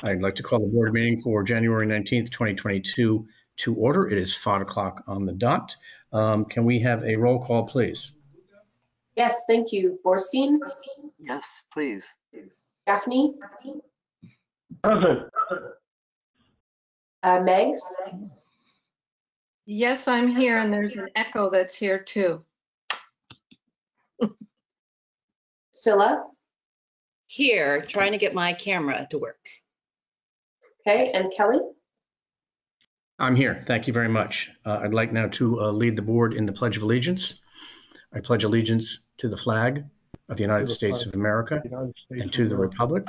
I'd like to call the board meeting for January 19th, 2022 to order. It is 5 o'clock on the dot. Can we have a roll call, please? Yes, thank you. Borstein? Yes, please. Gaffney? Present. Megs? Yes, I'm here, and there's an echo that's here too. Scylla? Here, trying to get my camera to work. Okay, and Kelly? I'm here. Thank you very much. I'd like now to lead the board in the Pledge of Allegiance. I pledge allegiance to the flag of the United States of America and to the republic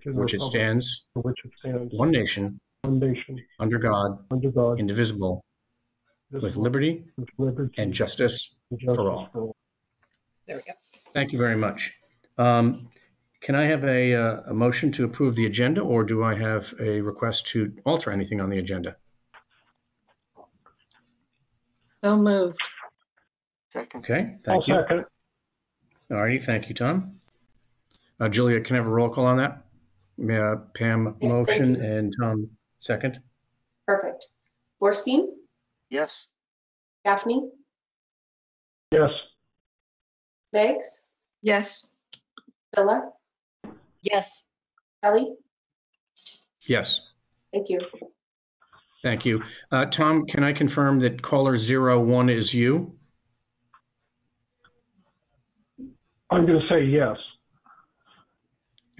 for which it stands, one nation, under God, indivisible, with liberty and justice for all. There we go. Thank you very much. Can I have a motion to approve the agenda, or do I have a request to alter anything on the agenda? So moved. Second. Okay, thank you. Second. All righty, thank you, Tom. Julia, can I have a roll call on that? Pam Yes, motion thank you. and Tom second. Perfect. Borstein? Yes. Gaffney? Yes. Megs? Yes. Scylla? Yes. Kelly? Yes, Thank you. thank you. Tom, can I confirm that caller 01 is you? I'm going to say yes.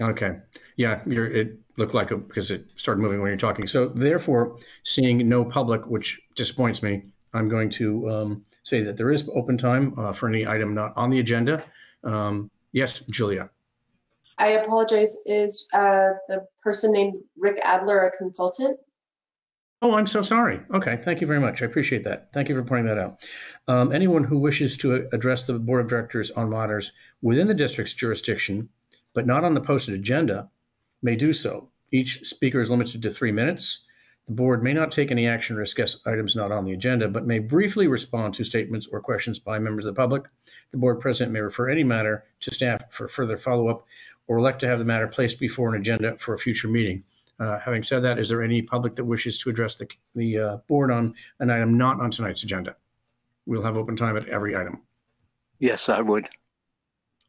Okay. Yeah, it looked like because it started moving when you're talking. So therefore, seeing no public, which disappoints me, I'm going to say that there is open time for any item not on the agenda. Yes, Julia. I apologize. Is the person named Rick Adler a consultant? Oh, I'm so sorry. Okay, thank you very much. I appreciate that. Thank you for pointing that out. Anyone who wishes to address the Board of Directors on matters within the district's jurisdiction, but not on the posted agenda, may do so. Each speaker is limited to 3 minutes. The board may not take any action or discuss items not on the agenda, but may briefly respond to statements or questions by members of the public. The board president may refer any matter to staff for further follow-up or elect to have the matter placed before an agenda for a future meeting. Having said that, is there any public that wishes to address the board on an item not on tonight's agenda? We'll have open time at every item. Yes, I would.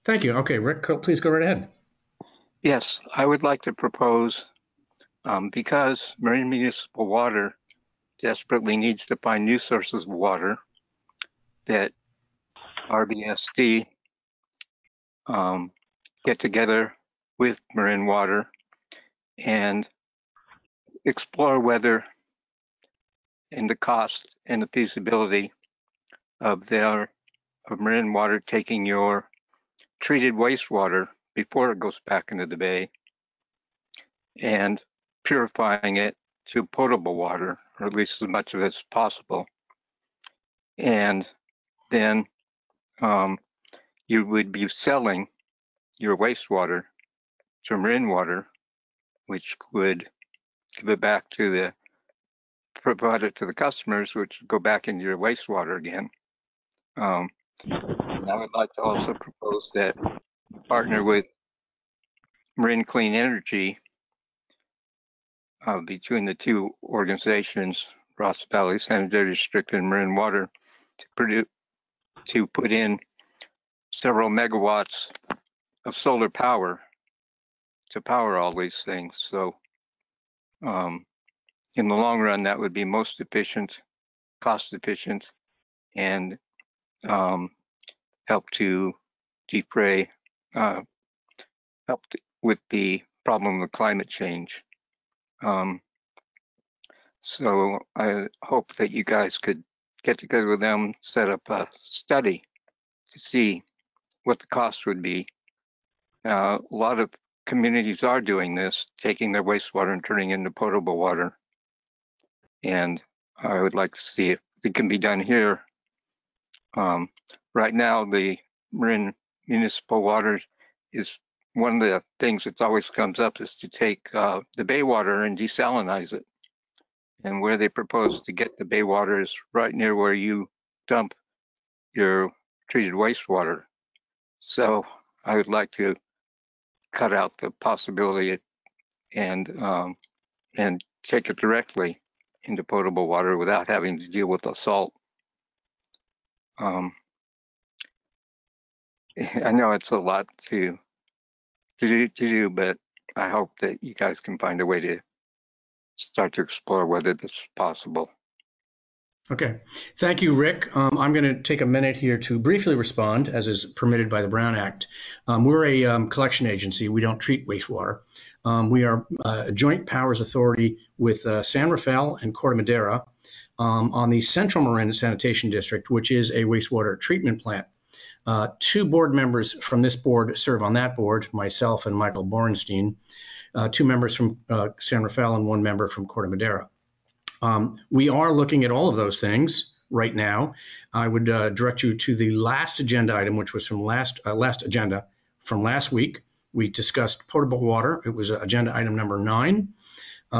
Thank you. Okay, Rick, please go right ahead. Yes, I would like to propose, because Marin Municipal Water desperately needs to find new sources of water, that RBSD get together with Marin Water and explore whether and the cost and the feasibility of Marin Water taking your treated wastewater before it goes back into the bay and purifying it to potable water, or at least as much of it as possible. And then you would be selling your wastewater to Marin Water, which would give it back to provide it to the customers, which would go back into your wastewater again. And I would like to also propose that you partner with Marin Clean Energy between the two organizations, Ross Valley Sanitary District and Marin Water, to put in several megawatts of solar power to power all these things. So in the long run, that would be most efficient, cost efficient, and help to defray, help with the problem of climate change. So I hope that you guys could get together with them, set up a study to see what the cost would be. A lot of communities are doing this, taking their wastewater and turning it into potable water. And I would like to see if it can be done here. Right now, the Marin Municipal Water is one of the things that always comes up is to take the bay water and desalinize it. And where they propose to get the bay water is right near where you dump your treated wastewater. So I would like to cut out the possibility and take it directly into potable water without having to deal with the salt. I know it's a lot to do, but I hope that you guys can find a way to start to explore whether this is possible. Okay. Thank you, Rick. I'm going to take a minute here to briefly respond, as is permitted by the Brown Act. We're a collection agency. We don't treat wastewater. We are a joint powers authority with San Rafael and Corte Madera on the Central Marin Sanitation District, which is a wastewater treatment plant. 2 board members from this board serve on that board, myself and Michael Borenstein, 2 members from San Rafael and 1 member from Corte Madera. We are looking at all of those things right now. I would direct you to the last agenda item, which was from last agenda from last week. We discussed potable water. It was agenda item number 9.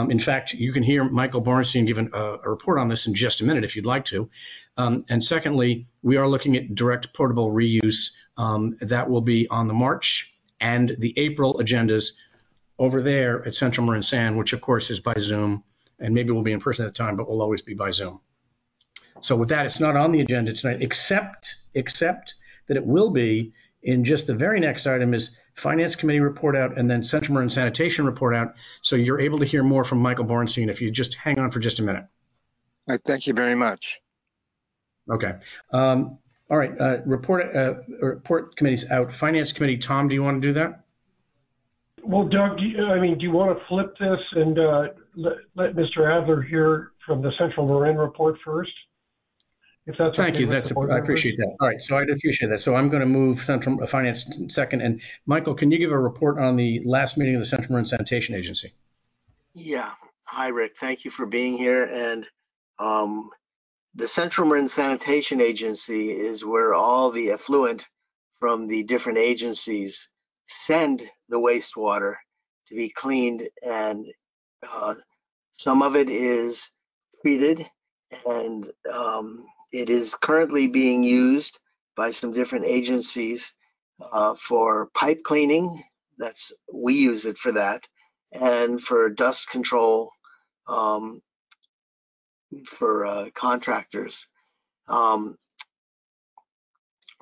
In fact, you can hear Michael Borenstein give a report on this in just a minute if you'd like to. And secondly, we are looking at direct potable reuse. That will be on the March and the April agendas over there at Central Marin San, which of course is by Zoom. And maybe we'll be in person at the time, but we'll always be by Zoom. So with that, it's not on the agenda tonight, except that it will be in just the very next item is Finance Committee report out and then Central Marin Sanitation report out. So you're able to hear more from Michael Borenstein if you just hang on for just a minute. All right, thank you very much. Okay. All right. Report committee's out. Finance Committee, Tom, do you want to do that? Well, Doug, do you want to flip this and let Mr. Adler hear from the Central Marin report first? If that's Thank okay you. I appreciate that. All right, so I'd appreciate that. So I'm going to move Central Finance second. And Michael, can you give a report on the last meeting of the Central Marin Sanitation Agency? Yeah. Hi, Rick. Thank you for being here. And the Central Marin Sanitation Agency is where all the effluent from the different agencies send the wastewater to be cleaned, and some of it is treated, and it is currently being used by some different agencies for pipe cleaning. We use it for that, and for dust control for contractors.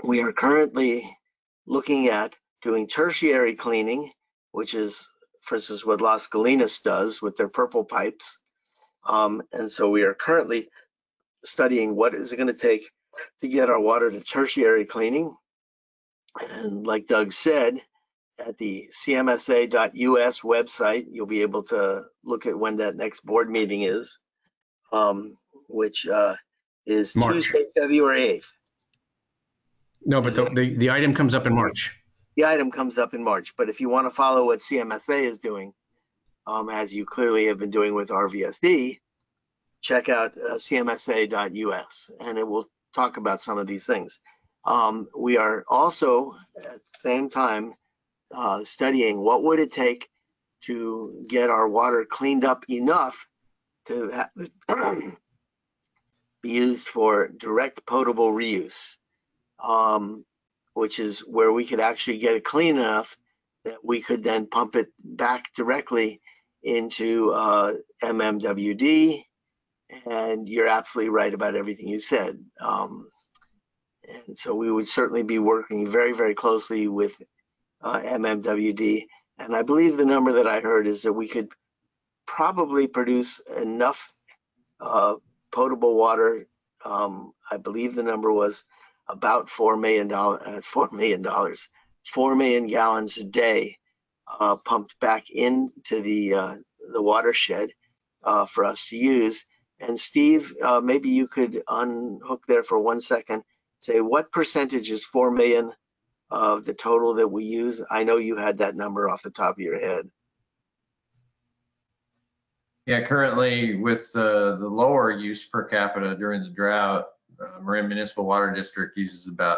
We are currently looking at doing tertiary cleaning, which is, for instance, what Las Galinas does with their purple pipes. And so we are currently studying what is it going to take to get our water to tertiary cleaning. And like Doug said, at the cmsa.us website, you'll be able to look at when that next board meeting is, which is March. Tuesday, February 8th. No, but the item comes up in March. The item comes up in March, but if you want to follow what CMSA is doing, as you clearly have been doing with RVSD, check out cmsa.us, and it will talk about some of these things. We are also at the same time studying what would it take to get our water cleaned up enough to be used for direct potable reuse, which is where we could actually get it clean enough that we could then pump it back directly into MMWD. And you're absolutely right about everything you said. And so we would certainly be working very, very closely with MMWD. And I believe the number that I heard is that we could probably produce enough potable water. I believe the number was about $4 million, 4 million gallons a day pumped back into the watershed for us to use. And Steve, maybe you could unhook there for 1 second, say what percentage is 4 million of the total that we use? I know you had that number off the top of your head. Yeah, currently with the lower use per capita during the drought, Marin Municipal Water District uses about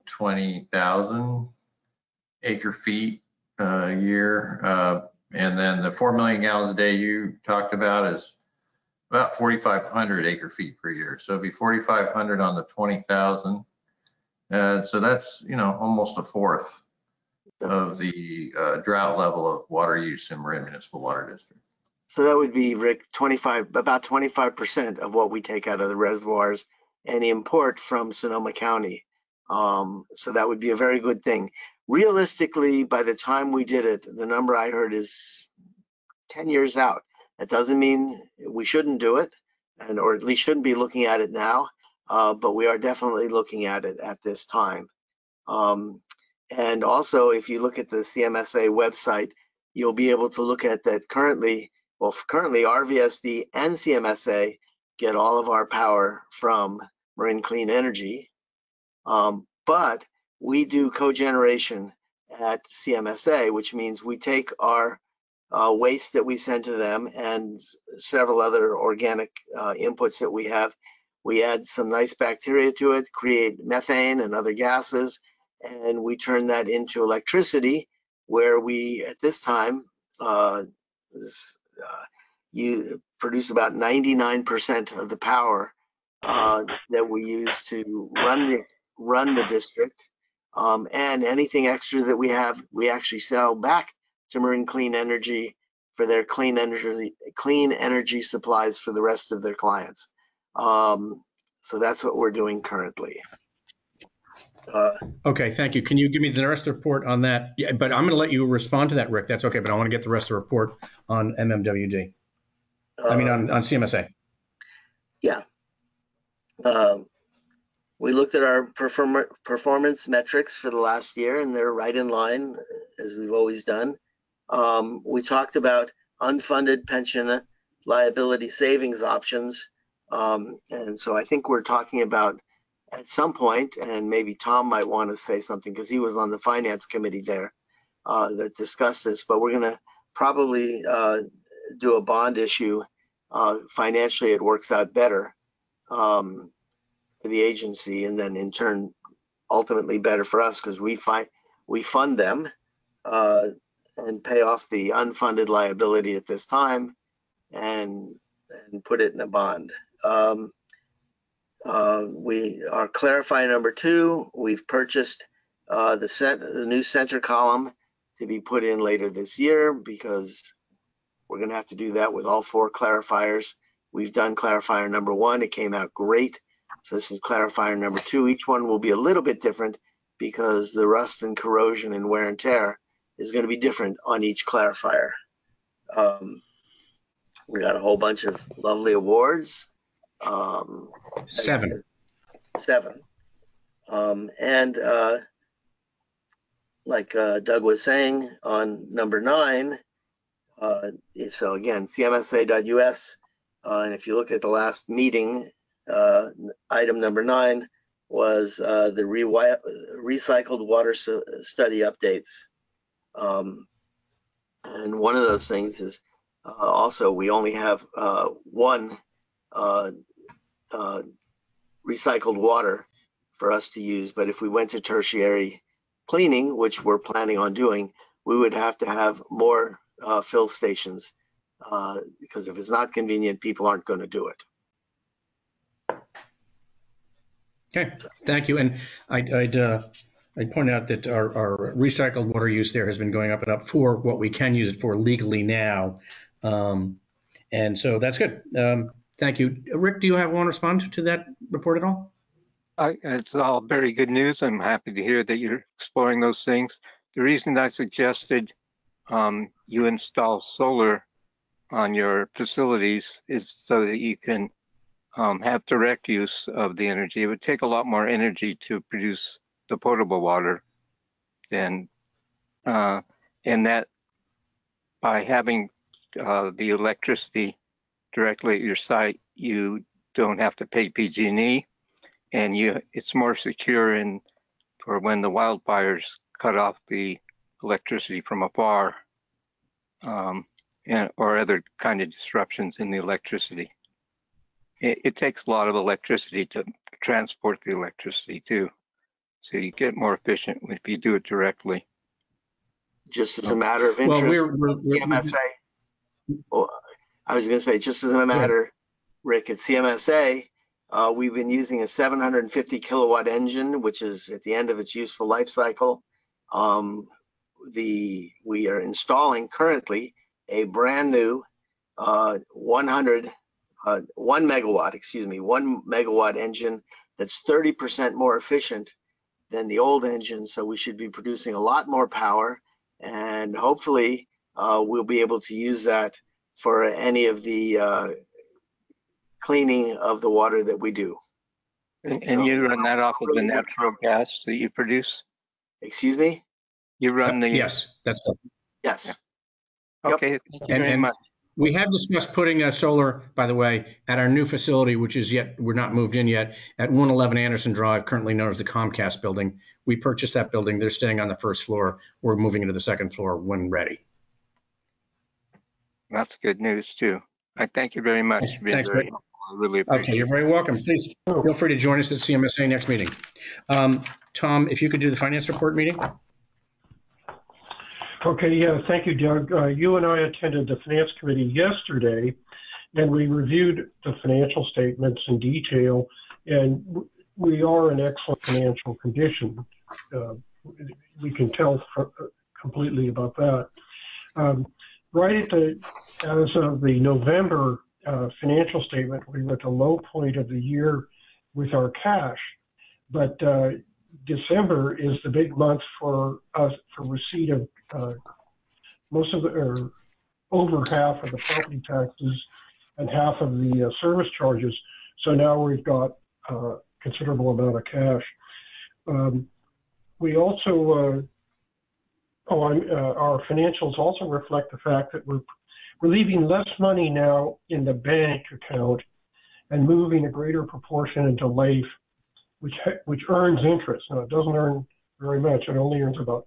20,000 acre feet a year. And then the 4 million gallons a day you talked about is about 4,500 acre feet per year. So it'd be 4,500 on the 20,000. So that's, almost a fourth of the drought level of water use in Marin Municipal Water District. So that would be, Rick, about 25% of what we take out of the reservoirs and import from Sonoma County. So that would be a very good thing. Realistically, by the time we did it, the number I heard is 10 years out. That doesn't mean we shouldn't do it, or at least shouldn't be looking at it now, but we are definitely looking at it at this time. And also, if you look at the CMSA website, you'll be able to look at that currently RVSD and CMSA get all of our power from Marin Clean Energy, but we do cogeneration at CMSA, which means we take our waste that we send to them and several other organic inputs that we have. We add some nice bacteria to it, create methane and other gases, and we turn that into electricity, where we, at this time, you produce about 99% of the power that we use to run the district, and anything extra that we have, we actually sell back to Marin Clean Energy for their clean energy supplies for the rest of their clients. So that's what we're doing currently. Okay, thank you. Can you give me the rest of the report on that? Yeah, but I'm going to let you respond to that, Rick. That's okay, but I want to get the rest of the report on MMWD. I mean, on CMSA. Yeah. We looked at our performance metrics for the last year, and they're right in line, as we've always done. We talked about unfunded pension liability savings options. And so I think we're talking about, at some point, and maybe Tom might want to say something because he was on the finance committee there that discussed this, but we're going to probably do a bond issue. Financially, it works out better for the agency, and then in turn, ultimately better for us because we fund them and pay off the unfunded liability at this time and put it in a bond. We are clarifying number 2. We've purchased the new center column to be put in later this year because we're going to have to do that with all 4 clarifiers. We've done clarifier number 1. It came out great. So this is clarifier number 2. Each one will be a little bit different because the rust and corrosion and wear and tear is going to be different on each clarifier. We got a whole bunch of lovely awards. 7. And like Doug was saying on number 9, so again, cmsa.us, and if you look at the last meeting, item number 9 was the recycled water study updates. And one of those things is also we only have 1 recycled water for us to use, but if we went to tertiary cleaning, which we're planning on doing, we would have to have more fill stations because if it's not convenient, people aren't going to do it. Okay, thank you. And I'd point out that our recycled water use there has been going up and up for what we can use it for legally now. And so that's good. Thank you. Rick, do you want to respond to that report at all? It's all very good news. I'm happy to hear that you're exploring those things. The reason I suggested you install solar on your facilities is so that you can have direct use of the energy. It would take a lot more energy to produce the potable water than, and that by having the electricity directly at your site, you don't have to pay PG&E, and it's more secure for when the wildfires cut off the electricity from afar, or other kind of disruptions in the electricity. It takes a lot of electricity to transport the electricity too, so you get more efficient if you do it directly. Just as a matter of interest, CMSA. Well, I was going to say, just as a matter, Rick, at CMSA, we've been using a 750 kilowatt engine, which is at the end of its useful life cycle. we are installing currently a brand new 1 megawatt engine that's 30% more efficient than the old engine. So we should be producing a lot more power, and hopefully we'll be able to use that for any of the cleaning of the water that we do. And you run that off of the natural gas that you produce? Excuse me? You run the... Yes, that's good. Yes. Okay, thank you very And much. we have discussed putting solar, by the way, at our new facility, which is we're not moved in yet, at 111 Anderson Drive, currently known as the Comcast building. We purchased that building. They're staying on the first floor. We're moving into the second floor when ready. That's good news too. I thank you very much. You've been Thanks, very Rick. helpful. I really appreciate Okay, you're very welcome. Please feel free to join us at CMSA next meeting. Tom, if you could do the finance report meeting. Okay, yeah, thank you, Doug. You and I attended the Finance Committee yesterday, and we reviewed the financial statements in detail, and we are in excellent financial condition. We can tell completely about that. Right as of the November financial statement, we were at the low point of the year with our cash, but December is the big month for us for receipt of most of the, or over half of the property taxes and half of the service charges. So now we've got a considerable amount of cash. We also, our financials also reflect the fact that we're leaving less money now in the bank account and moving a greater proportion into LAIF, which earns interest. Now, it doesn't earn very much. It only earns about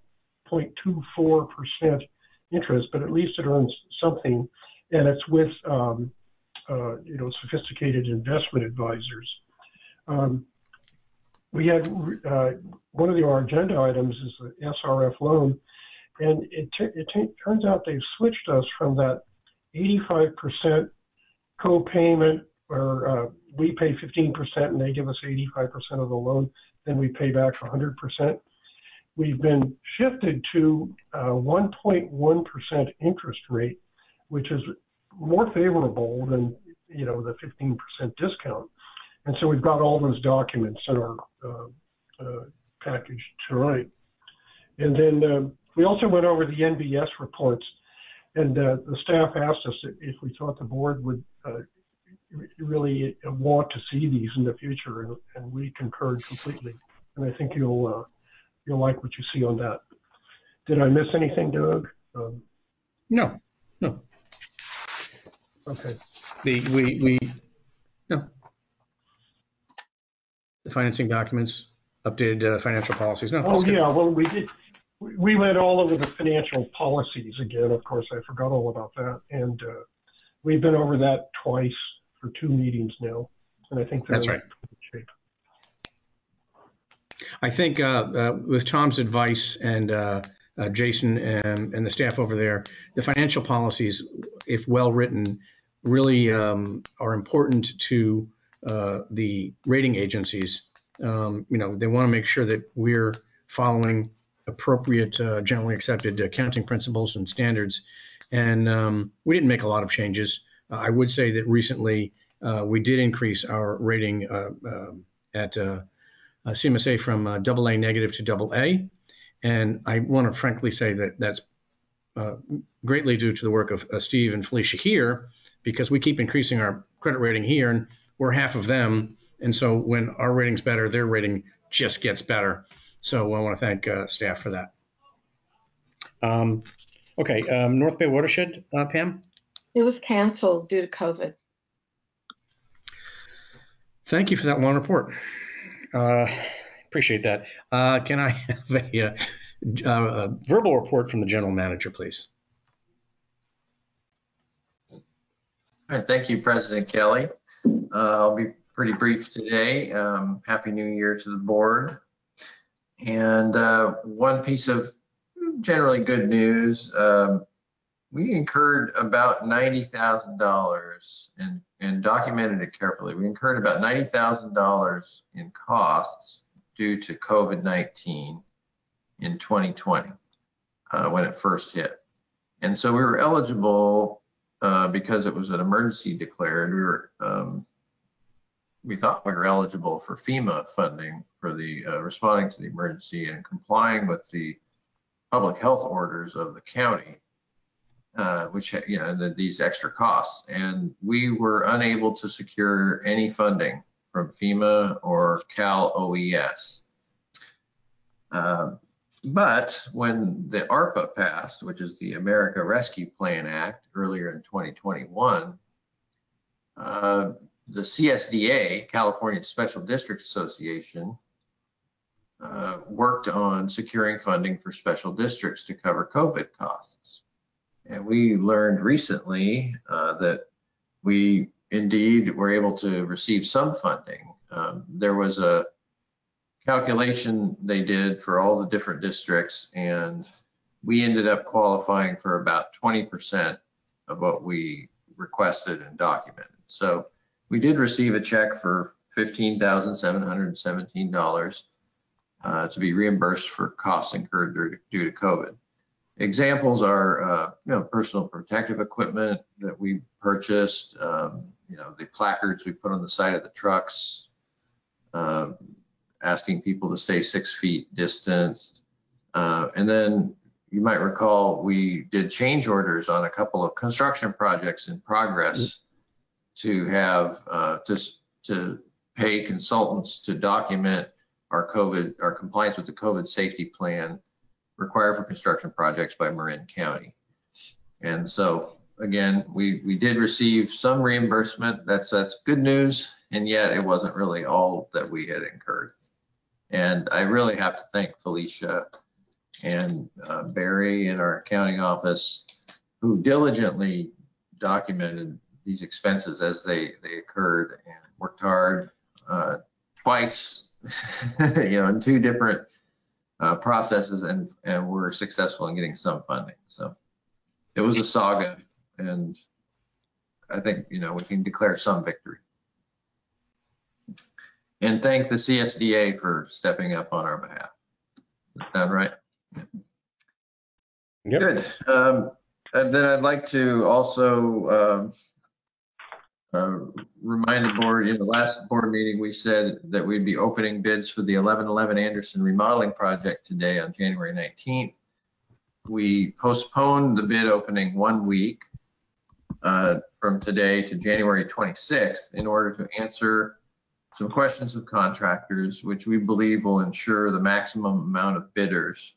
0.24% interest, but at least it earns something, and it's with sophisticated investment advisors. We had one of our agenda items is the Srf Loan, and it turns out they've switched us from that 85% co-payment, where we pay 15% and they give us 85% of the loan, then we pay back 100%. We've been shifted to 1.1% interest rate, which is more favorable than the 15% discount. And so we've got all those documents in our package tonight. And then we also went over the NBS reports, and the staff asked us if we thought the board would really want to see these in the future, and we concurred completely. And I think you'll like what you see on that. Did I miss anything, Doug? No. Okay. No. The financing documents, updated financial policies. No. Oh yeah, well we did. We went all over the financial policies again. Of course, I forgot all about that, and we've been over that twice for 2 meetings now, and I think that's right. In good shape. I think with Tom's advice and Jason and the staff over there, the financial policies, if well written, really are important to the rating agencies. They want to make sure that we're following appropriate, generally accepted accounting principles and standards. And we didn't make a lot of changes. I would say that recently we did increase our rating at CMSA from AA negative to AA. And I want to frankly say that that's greatly due to the work of Steve and Felicia here, because we keep increasing our credit rating here, and we're half of them. And so when our rating's better, their rating just gets better. So I want to thank staff for that. Okay, North Bay Watershed, Pam? It was canceled due to COVID. Thank you for that long report. Appreciate that. Can I have a verbal report from the general manager, please? All right, thank you, President Kelly. I'll be pretty brief today. Happy New Year to the board. And one piece of generally good news, we incurred about $90,000 and documented it carefully. We incurred about $90,000 in costs due to COVID-19 in 2020. when it first hit. And so we were eligible because it was an emergency declared. We thought we were eligible for FEMA funding for the responding to the emergency and complying with the public health orders of the county, which, you know, these extra costs. And we were unable to secure any funding from FEMA or Cal OES. But when the ARPA passed, which is the America Rescue Plan Act, earlier in 2021, the CSDA, California Special District Association, worked on securing funding for special districts to cover COVID costs. And we learned recently that we indeed were able to receive some funding. There was a calculation they did for all the different districts, and we ended up qualifying for about 20% of what we requested and documented. So we did receive a check for $15,717 to be reimbursed for costs incurred due to COVID. Examples are, you know, personal protective equipment that we purchased, you know, the placards we put on the side of the trucks, asking people to stay 6 feet distanced. And then you might recall we did change orders on a couple of construction projects in progress to have to pay consultants to document our compliance with the COVID safety plan required for construction projects by Marin County. And so again, we did receive some reimbursement. That's good news, and yet it wasn't really all that we had incurred. And I really have to thank Felicia and Barry in our accounting office, who diligently documented these expenses as they occurred and worked hard twice, you know, in 2 different processes, and were successful in getting some funding. So it was a saga, and I think, you know, we can declare some victory. And thank the CSDA for stepping up on our behalf. Does that sound right? Yep. Good. And then I'd like to also remind the board, in the last board meeting, we said that we'd be opening bids for the 1111 Anderson remodeling project today on January 19th. We postponed the bid opening 1 week from today to January 26th in order to answer some questions of contractors, which we believe will ensure the maximum amount of bidders.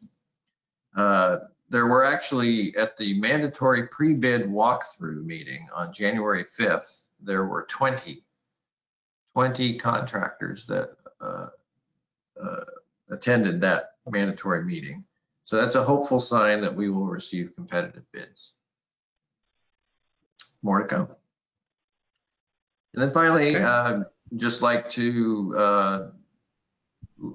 There were actually, at the mandatory pre-bid walkthrough meeting on January 5th, there were 20 contractors that attended that mandatory meeting. So that's a hopeful sign that we will receive competitive bids. More to come. And then finally, just like to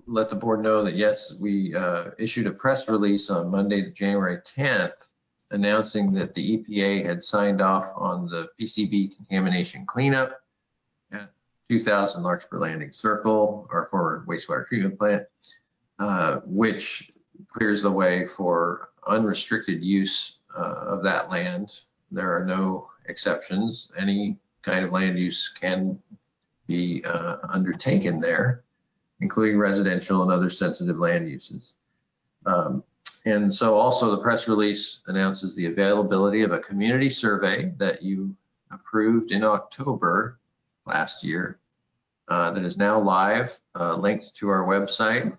let the board know that, yes, we issued a press release on Monday, January 10th, announcing that the EPA had signed off on the PCB contamination cleanup at 2000 Larkspur Landing Circle, our former wastewater treatment plant, which clears the way for unrestricted use of that land. There are no exceptions. Any kind of land use can be undertaken there, including residential and other sensitive land uses. And so also the press release announces the availability of a community survey that you approved in October last year that is now live, linked to our website.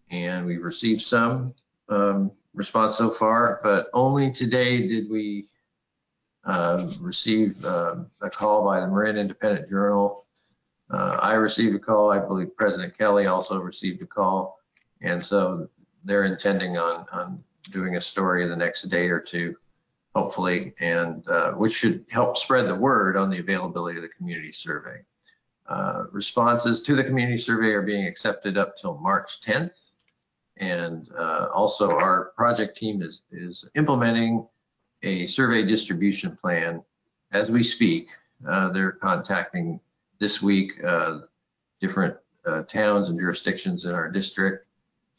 And we've received some response so far, but only today did we receive a call by the Marin Independent Journal. I received a call. I believe President Kelly also received a call. And so they're intending on doing a story the next day or two, hopefully, and which should help spread the word on the availability of the community survey. Responses to the community survey are being accepted up till March 10th. And also our project team is implementing a survey distribution plan as we speak. They're contacting this week different towns and jurisdictions in our district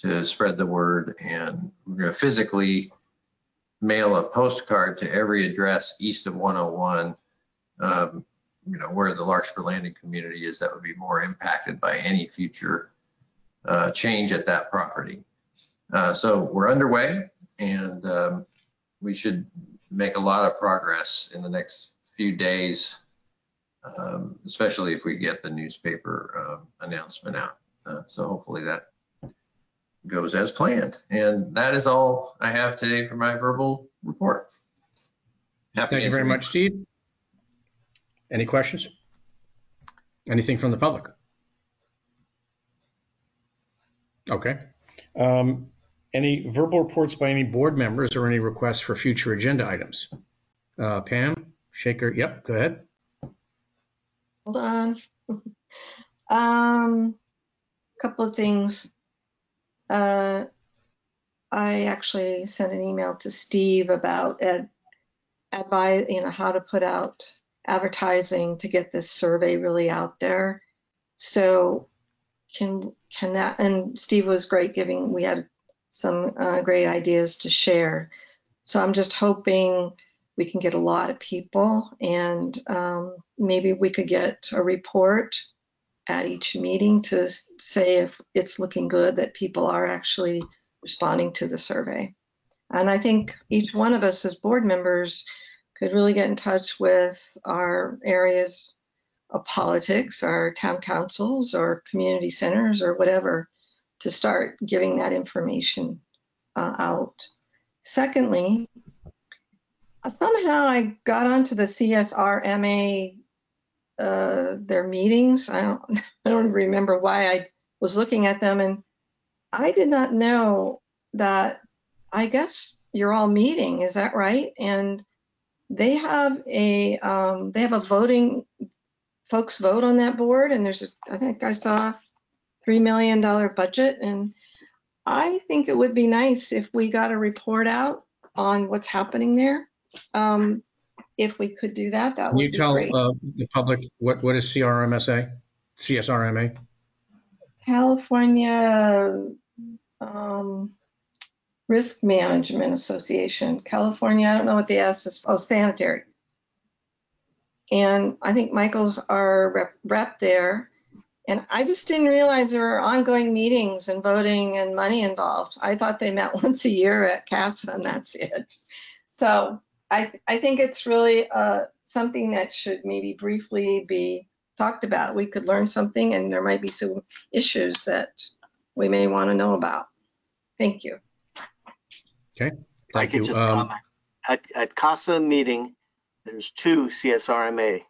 to spread the word, and we're going to physically mail a postcard to every address east of 101, where the Larkspur Landing community is that would be more impacted by any future change at that property. So we're underway, and we should make a lot of progress in the next few days, especially if we get the newspaper announcement out. So hopefully that goes as planned. And that is all I have today for my verbal report. Thank you very much, Steve. Any questions? Anything from the public? Okay. Any verbal reports by any board members or any requests for future agenda items? Pam, Shaker, yep, go ahead. Hold on. Couple of things. I actually sent an email to Steve about advise, how to put out advertising to get this survey really out there. So can that, and Steve was great we had some great ideas to share. So I'm just hoping we can get a lot of people, and maybe we could get a report at each meeting to say if it's looking good, that people are actually responding to the survey. And I think each one of us as board members could really get in touch with our areas of politics, our town councils or community centers or whatever, to start giving that information out. Secondly, somehow I got onto the CSRMA, their meetings. I don't remember why I was looking at them, and I did not know that. I guess you're all meeting, is that right? And they have a voting, folks vote on that board, and I think I saw $3 million budget, and I think it would be nice if we got a report out on what's happening there. If we could do that, that would be great. Can you tell the public what is CSRMA? California Risk Management Association. California, I don't know what the S is. Oh, Sanitary. And I think Michael's our rep there. And I just didn't realize there were ongoing meetings and voting and money involved. I thought they met once a year at CASA, and that's it. So I think it's really something that should maybe briefly be talked about. We could learn something, and there might be some issues that we may want to know about. Thank you. Okay, I could just comment. At CASA meeting, there's two CSRMA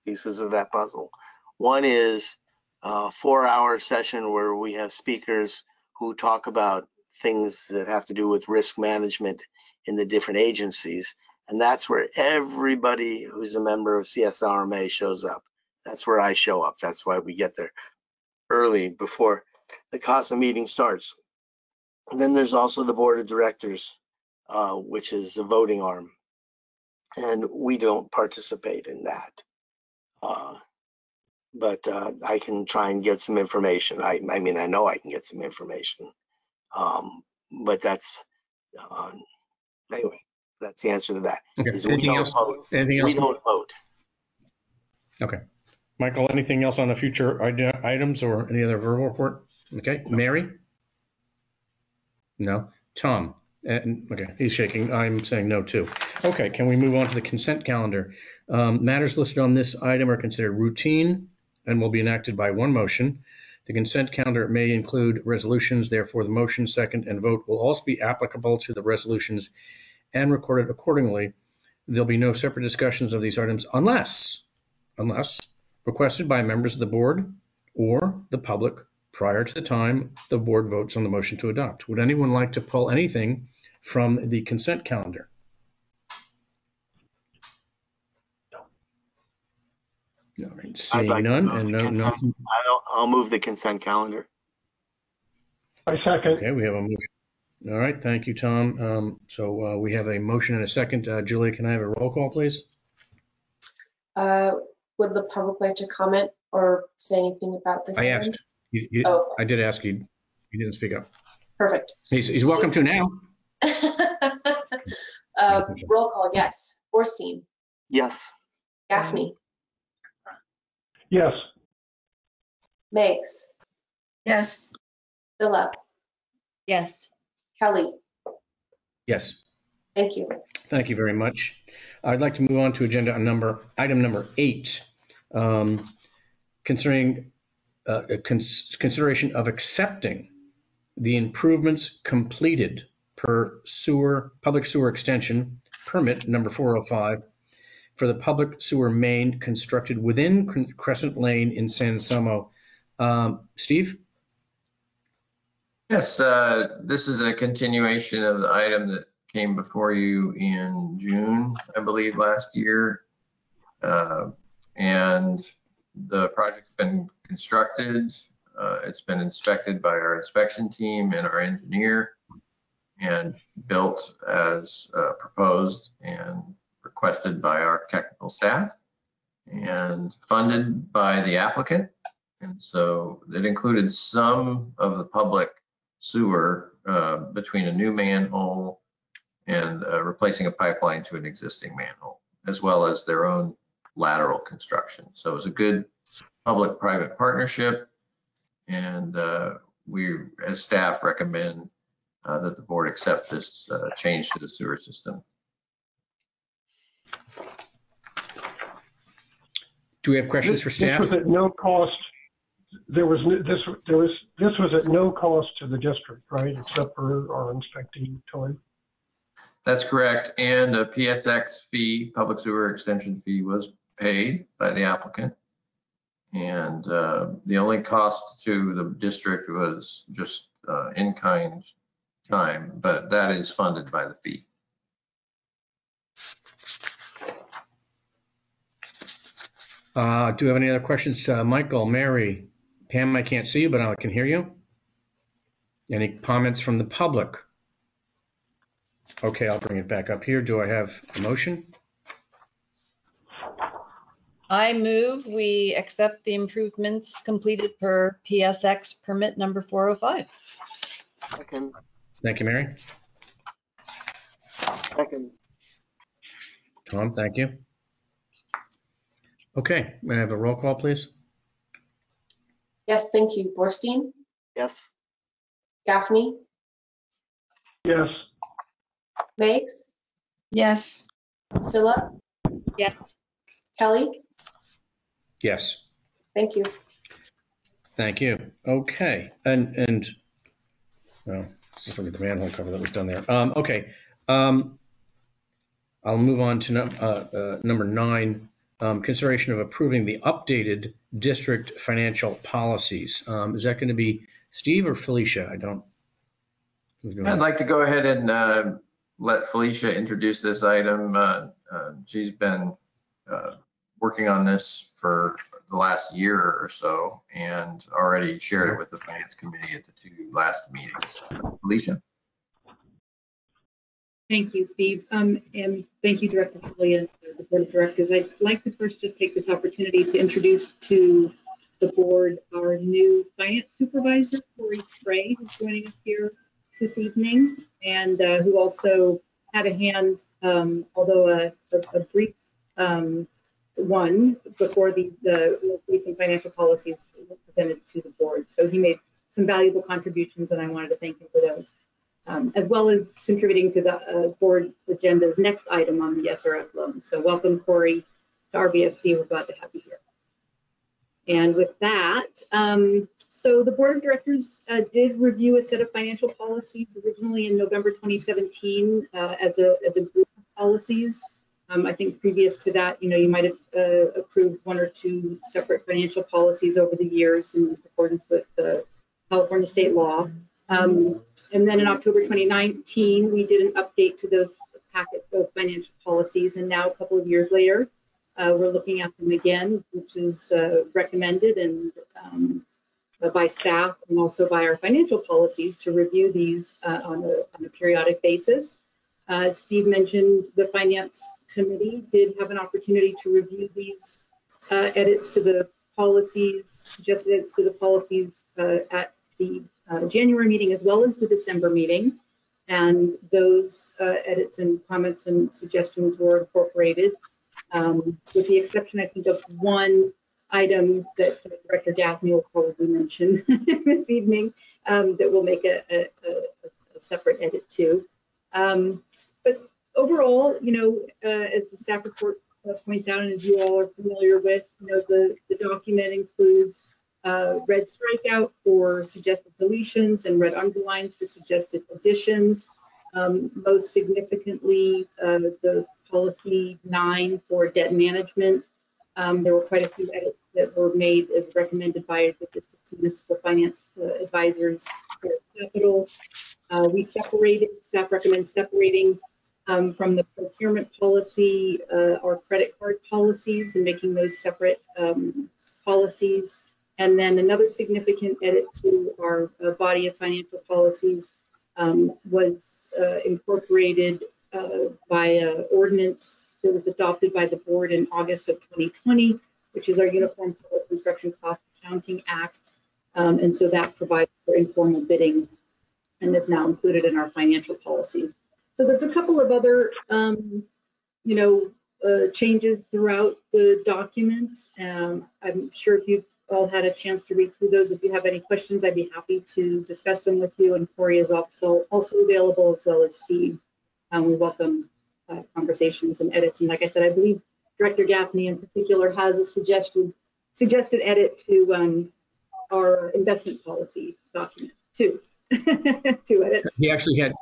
pieces of that puzzle. One is a 4-hour session where we have speakers who talk about things that have to do with risk management in the different agencies. And that's where everybody who's a member of CSRMA shows up. That's where I show up. That's why we get there early before the CASA meeting starts. And then there's also the board of directors, which is a voting arm. And we don't participate in that. But I can try and get some information. I mean, I know I can get some information. But that's, anyway, that's the answer to that. Okay. Anything else? We don't vote. Okay. Michael, anything else on the future items or any other verbal report? Okay. Mary? No. Tom? Okay, he's shaking. I'm saying no too. Okay, can we move on to the consent calendar? Matters listed on this item are considered routine and will be enacted by one motion. The consent calendar may include resolutions, therefore the motion, second, and vote will also be applicable to the resolutions and recorded accordingly. There'll be no separate discussions of these items unless requested by members of the board or the public prior to the time the board votes on the motion to adopt. Would anyone like to pull anything from the consent calendar? No. All right, seeing none and no. I'll move the consent calendar. I second. Okay, we have a motion. All right, thank you, Tom. So we have a motion and a second. Julia, can I have a roll call, please? Would the public like to comment or say anything about this? I asked. I did ask you. You didn't speak up. Perfect. He's welcome to now. Roll call, yes. Borstein, Yes. Gaffney, Yes. Meigs, Yes. Zilla, Yes. Kelly. Yes. Thank you. Thank you very much. I'd like to move on to item number 8, concerning consideration of accepting the improvements completed per public sewer extension permit number 405 for the public sewer main constructed within Crescent Lane in San Anselmo. Steve? Yes, this is a continuation of the item that came before you in June, I believe, last year. And the project's been constructed. It's been inspected by our inspection team and our engineer and built as proposed and requested by our technical staff and funded by the applicant. And so it included some of the public sewer between a new manhole and replacing a pipeline to an existing manhole, as well as their own lateral construction. So it was a good public-private partnership, and we, as staff, recommend that the board accept this change to the sewer system. Do we have questions for staff? This was at no cost. This was at no cost to the district, right? Except for our inspecting time. That's correct. And a PSX fee, public sewer extension fee, was paid by the applicant. And the only cost to the district was just in-kind time, but that is funded by the fee. Do we have any other questions? Michael, Mary, Pam, I can't see you, but I can hear you. Any comments from the public? Okay, I'll bring it back up here. Do I have a motion? I move we accept the improvements completed per PSX permit number 405. Second. Thank you, Mary. Second. Tom, thank you. Okay, may I have a roll call, please? Yes, thank you. Borstein, Yes. Gaffney, Yes. Meigs, Yes. Scylla, Yes. Kelly. Yes. Thank you. Thank you. Okay, and well, let's just look at the manhole cover that was done there. Okay, I'll move on to number 9. Consideration of approving the updated district financial policies. Is that going to be Steve or Felicia? I'd like to go ahead and let Felicia introduce this item. She's been working on this for the last year or so and already shared it with the Finance Committee at the 2 last meetings. Felicia? Thank you, Steve. And thank you, Director Foley and the Board of Directors. I'd like to first just take this opportunity to introduce to the board our new finance supervisor, Corey Spray, who's joining us here this evening, and who also had a hand, although a brief one, before the recent financial policies were presented to the board. So he made some valuable contributions, and I wanted to thank him for those. As well as contributing to the board agenda's next item on the SRF loan. So welcome, Corey, to RBSD. We're glad to have you here. And with that, so the board of directors did review a set of financial policies originally in November 2017 as a group of policies. I think previous to that, you might have approved 1 or 2 separate financial policies over the years in accordance with the California state law. And then in October 2019, we did an update to those packets of financial policies. And now a couple of years later, we're looking at them again, which is recommended and by staff and also by our financial policies to review these on a periodic basis. As Steve mentioned, the Finance Committee did have an opportunity to review these edits to the policies, suggested edits to the policies at the January meeting as well as the December meeting. And those edits and comments and suggestions were incorporated, with the exception, I think, of one item that Director Gaffney will probably mention this evening, that we'll make a separate edit to. But overall, as the staff report points out, and as you all are familiar with, the document includes red strikeout for suggested deletions and red underlines for suggested additions. Most significantly, the policy 9 for debt management. There were quite a few edits that were made as recommended by the District Municipal Finance Advisors for capital. Staff recommends separating from the procurement policy our credit card policies and making those separate policies. And then another significant edit to our body of financial policies was incorporated by ordinance that was adopted by the board in August of 2020, which is our Uniform Public Construction Cost Accounting Act. And so that provides for informal bidding and is now included in our financial policies. So there's a couple of other, changes throughout the document. I'm sure if you've all had a chance to read through those, if you have any questions, I'd be happy to discuss them with you. And Corey is also available, as well as Steve. We welcome conversations and edits. And like I said, I believe Director Gaffney in particular has a suggested edit to our investment policy document too. 2 edits.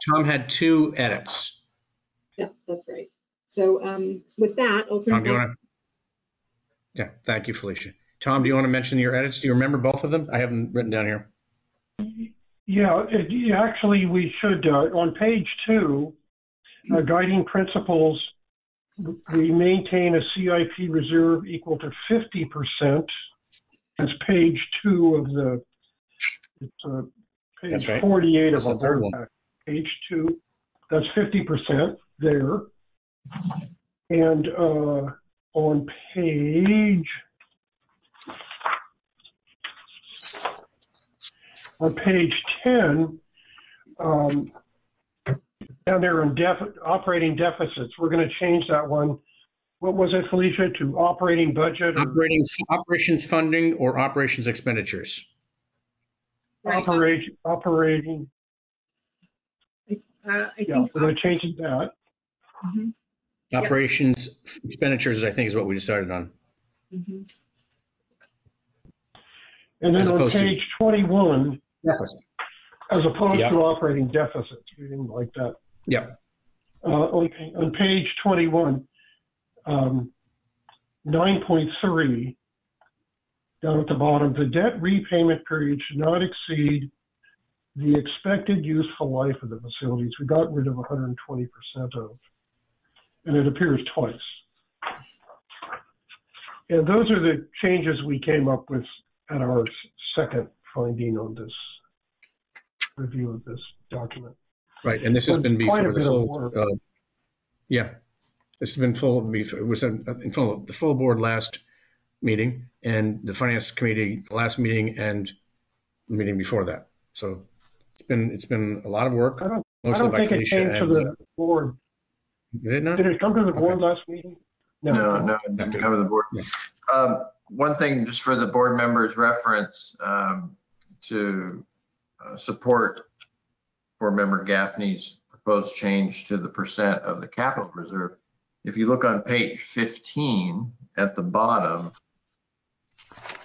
Tom had 2 edits. Yeah, that's right. So with that, I'll turn it back. Yeah, thank you, Felicia. Tom, do you want to mention your edits? Do you remember both of them? I have them written down here. Yeah, actually, we should, on page 2, guiding principles, we maintain a CIP reserve equal to 50%. That's page 2 of the, page That's right. 48 That's of the third one. Page 2, that's 50% there. And on page 10, down there in operating deficits, we're going to change that one. What was it, Felicia, to operating budget? Operations funding or operations expenditures? Right. Operating. I Yeah, think we're going to change that. Mhm. Operations expenditures, I think, is what we decided on. Mhm. And then As on opposed to- page 21, Deficit. as opposed Yeah. to operating deficits, we didn't like that. Yeah. On page 21, 9.3, down at the bottom, the debt repayment period should not exceed the expected useful life of the facilities. We got rid of 120% of, and it appears twice. And those are the changes we came up with at our second finding on this review of this document. Right, and this has been Quite before a the bit of full. work. Yeah, this has been full. It was in front of the full board last meeting, and the finance committee last meeting, and the meeting before that. So it's been a lot of work. I don't Mostly by think it Felicia came to and, the board. did it not? Did it come to the board Okay. last meeting? No, it didn't come to the board. One thing, just for the board members' reference, to support board member Gaffney's proposed change to the percent of the capital reserve. If you look on page 15 at the bottom,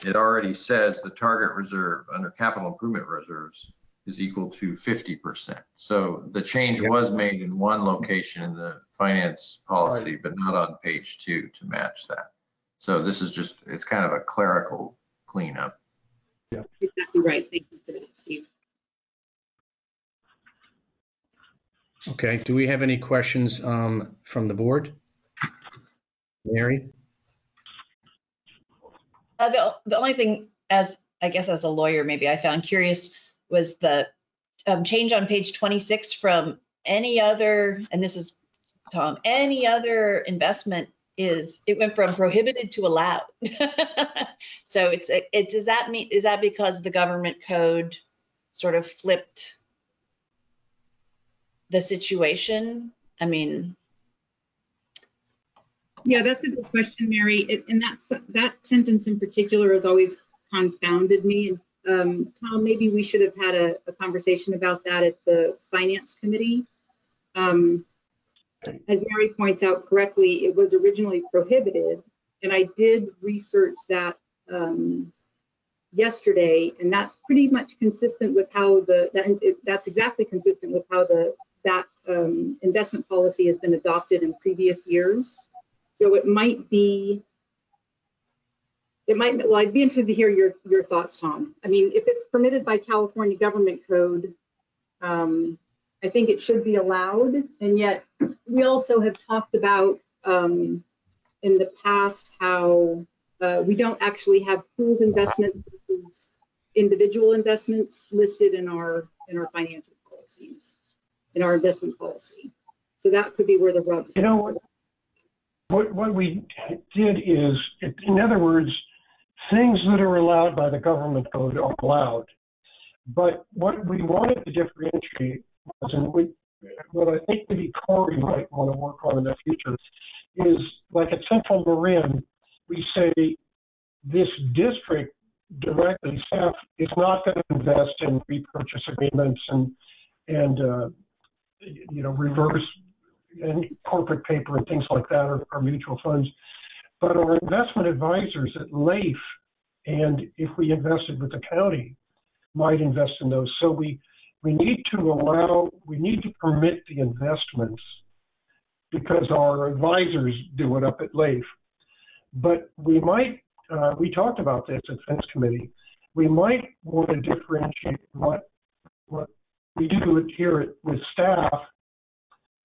it already says the target reserve under capital improvement reserves is equal to 50%. So the change was made in one location in the finance policy, but not on page 2 to match that. So this is just, it's kind of a clerical cleanup. Exactly right. Thank you for that, Steve. Okay, do we have any questions from the board? Mary? The only thing, as I guess as a lawyer, maybe I found curious was the change on page 26 from any other, and this is Tom, any other investment it went from prohibited to allowed. So does that mean, is that because the government code sort of flipped the situation? I mean, Yeah, that's a good question, Mary. And that sentence in particular has always confounded me. And Tom, maybe we should have had a conversation about that at the Finance Committee. As Mary points out correctly, it was originally prohibited, and I did research that yesterday, and that's pretty much consistent with how that's exactly consistent with how that investment policy has been adopted in previous years. So it might be, well, I'd be interested to hear your thoughts, Tom. I mean, if it's permitted by California government code, I think it should be allowed. And yet we also have talked about in the past how we don't actually have pooled investments, individual investments listed in our financial policies, in our investment policy. So that could be where the rub. You know what we did is, in other words, things that are allowed by the government code are allowed. But what we wanted to differentiate was, and what I think maybe Corey might want to work on in the future, is like at Central Marin, we say this district directly, staff is not going to invest in repurchase agreements and reverse and corporate paper and things like that, or mutual funds. But our investment advisors at LAIF, and if we invested with the county, might invest in those. So we need to permit the investments because our advisors do it up at LAIF. But we might, we talked about this at Finance Committee, we might want to differentiate what we do here with staff.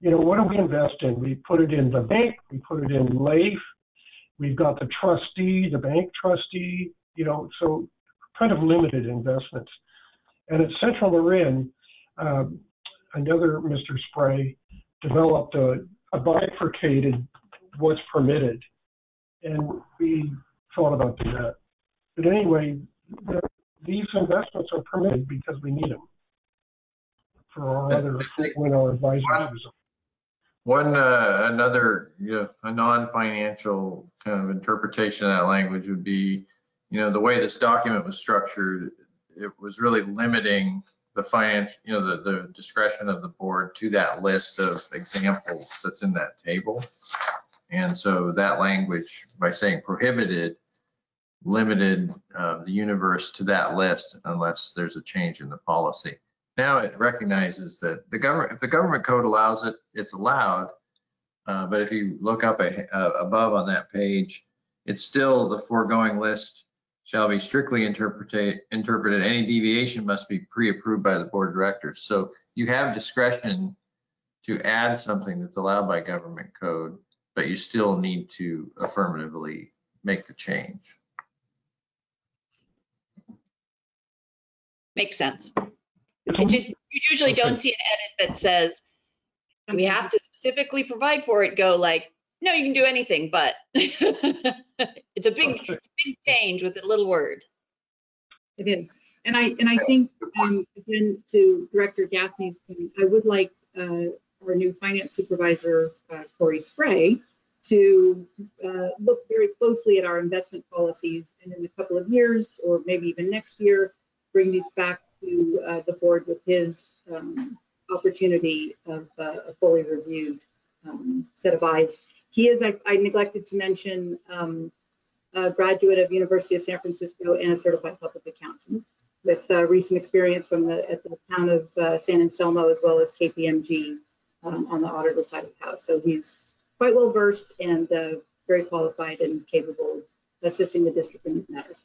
You know, what do we invest in? We put it in the bank, we put it in LAIF, we've got the trustee, the bank trustee, so kind of limited investments. And at Central Marin, another Mr. Spray developed a bifurcated what's permitted, and we thought about doing that. But anyway, these investments are permitted because we need them for our when our advisors use them. Another, a non-financial kind of interpretation of that language would be, the way this document was structured, it was really limiting the the discretion of the board to that list of examples that's in that table. And so that language, by saying prohibited, limited the universe to that list unless there's a change in the policy. Now it recognizes that if the government code allows it, it's allowed. But if you look up above on that page, it's still the foregoing list shall be strictly interpreted. Any deviation must be pre-approved by the board of directors. So you have discretion to add something that's allowed by government code, but you still need to affirmatively make the change. makes sense. It's just, you usually don't see an edit that says we have to specifically provide for it, go like, no, you can do anything, but it's a big change with a little word. It is. And I think, again, to Director Gaffney's point, I would like our new finance supervisor, Corey Spray, to look very closely at our investment policies, and in a couple of years, or maybe even next year, bring these back to the board with his opportunity of a fully reviewed set of eyes. He is, I neglected to mention, a graduate of University of San Francisco and a certified public accountant with recent experience from at the town of San Anselmo, as well as KPMG on the auditor side of the house. So he's quite well versed and very qualified and capable of assisting the district in these matters.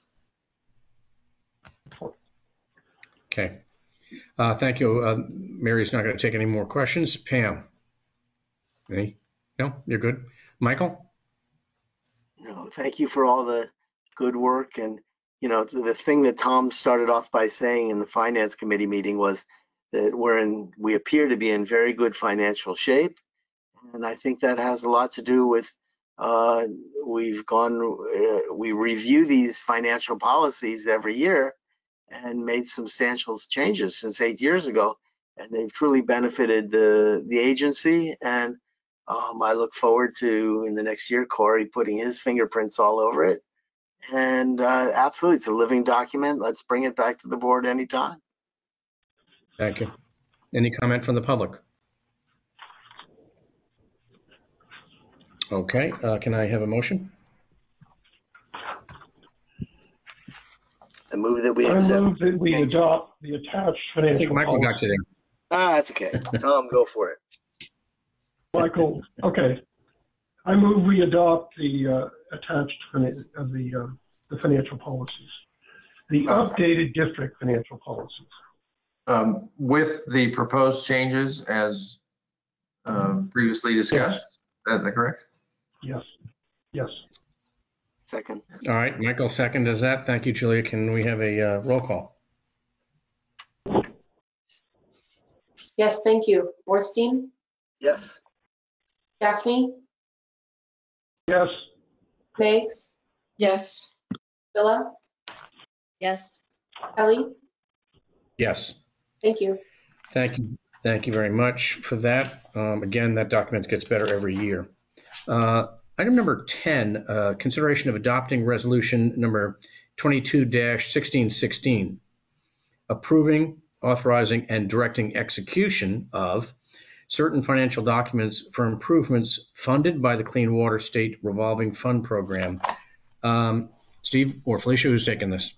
Okay. Thank you. Mary's not going to take any more questions. Pam? Any? No, you're good. Michael? No, thank you for all the good work. And, you know, the thing that Tom started off by saying in the finance committee meeting was that we appear to be in very good financial shape. And I think that has a lot to do with we review these financial policies every year, and made substantial changes since 8 years ago, and they've truly benefited the agency. And I look forward to, in the next year, Corey putting his fingerprints all over it. And absolutely, it's a living document. Let's bring it back to the board anytime. Thank you. Any comment from the public? Okay, can I have a motion? I move that we I accept. move that we adopt the attached I financial think Michael got policy. you there. That's okay. Tom, go for it. Michael, okay. I move we adopt the attached the financial policies, the updated district financial policies. With the proposed changes as previously discussed. Is that correct? Yes. Yes. Second. All right, Michael seconds that. Thank you, Julia. Can we have a roll call? Yes, thank you. Orstein, Yes. Gaffney, Yes. Meigs, Yes. Zilla, Yes. Kelly. Yes. Thank you. Thank you. Thank you very much for that. Again, that document gets better every year. Item number 10, consideration of adopting resolution number 22-1616, approving, authorizing, and directing execution of certain financial documents for improvements funded by the Clean Water State Revolving Fund Program. Steve or Felicia, who's taking this?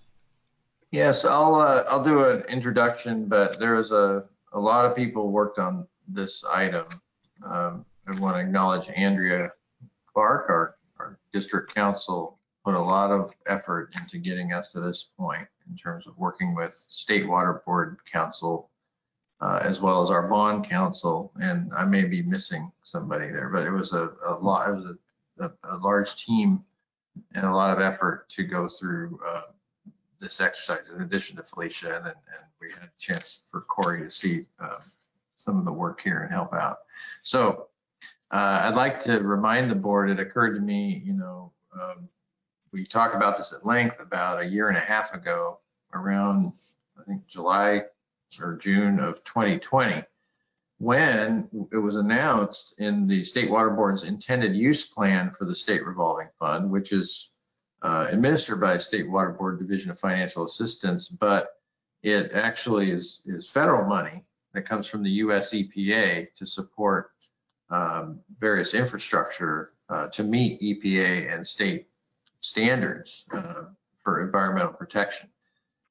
Yes, I'll do an introduction, but there was a lot of people worked on this item. I want to acknowledge Andrea Clark, our district council, put a lot of effort into getting us to this point in terms of working with State Water Board Council, as well as our bond council. And I may be missing somebody there, but it was a large team and a lot of effort to go through this exercise, in addition to Felicia, and we had a chance for Corey to see some of the work here and help out. So I'd like to remind the board, it occurred to me, we talked about this at length about a year and a half ago, around, I think, July or June of 2020, when it was announced in the State Water Board's intended use plan for the State Revolving Fund, which is administered by State Water Board Division of Financial Assistance, but it actually is federal money that comes from the US EPA to support various infrastructure to meet EPA and state standards for environmental protection.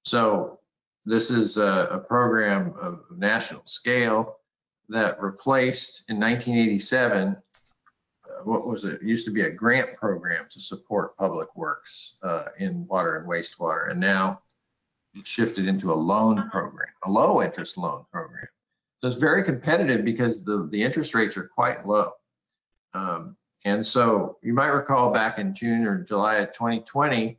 So this is a program of national scale that replaced in 1987 what was it? It used to be a grant program to support public works in water and wastewater, and now it's shifted into a loan program, a low interest loan program. So it's very competitive because the interest rates are quite low. And so you might recall back in June or July of 2020,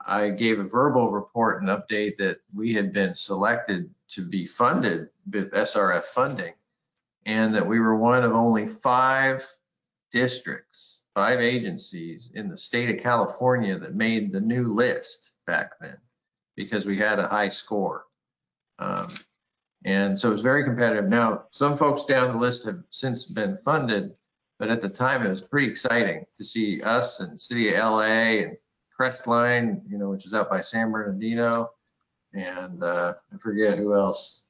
I gave a verbal report and update that we had been selected to be funded with SRF funding, and that we were one of only 5 districts, 5 agencies in the state of California that made the new list back then because we had a high score. And so it was very competitive. Now, some folks down the list have since been funded, but at the time it was pretty exciting to see us and City of LA and Crestline, which is out by San Bernardino, and I forget who else,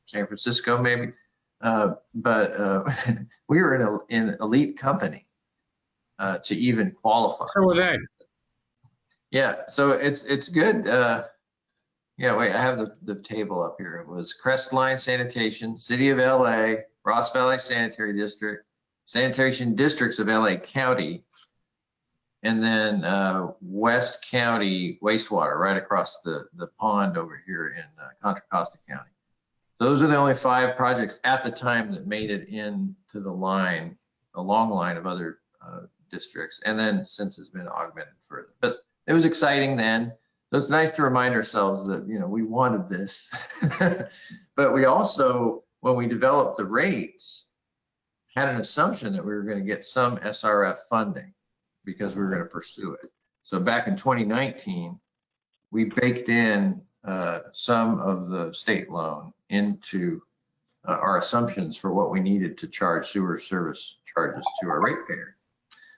San Francisco maybe. But we were in an elite company to even qualify. So were they. Yeah, so it's good. Yeah, wait, I have the table up here. It was Crestline Sanitation, City of LA, Ross Valley Sanitary District, Sanitation Districts of LA County, and then West County Wastewater right across the pond over here in Contra Costa County. Those are the only 5 projects at the time that made it into the line, a long line of other districts, and then since it's been augmented further. But it was exciting then. So it's nice to remind ourselves that, we wanted this. But we also, when we developed the rates, had an assumption that we were going to get some SRF funding because we were going to pursue it. So back in 2019, we baked in some of the state loan into our assumptions for what we needed to charge sewer service charges to our ratepayer.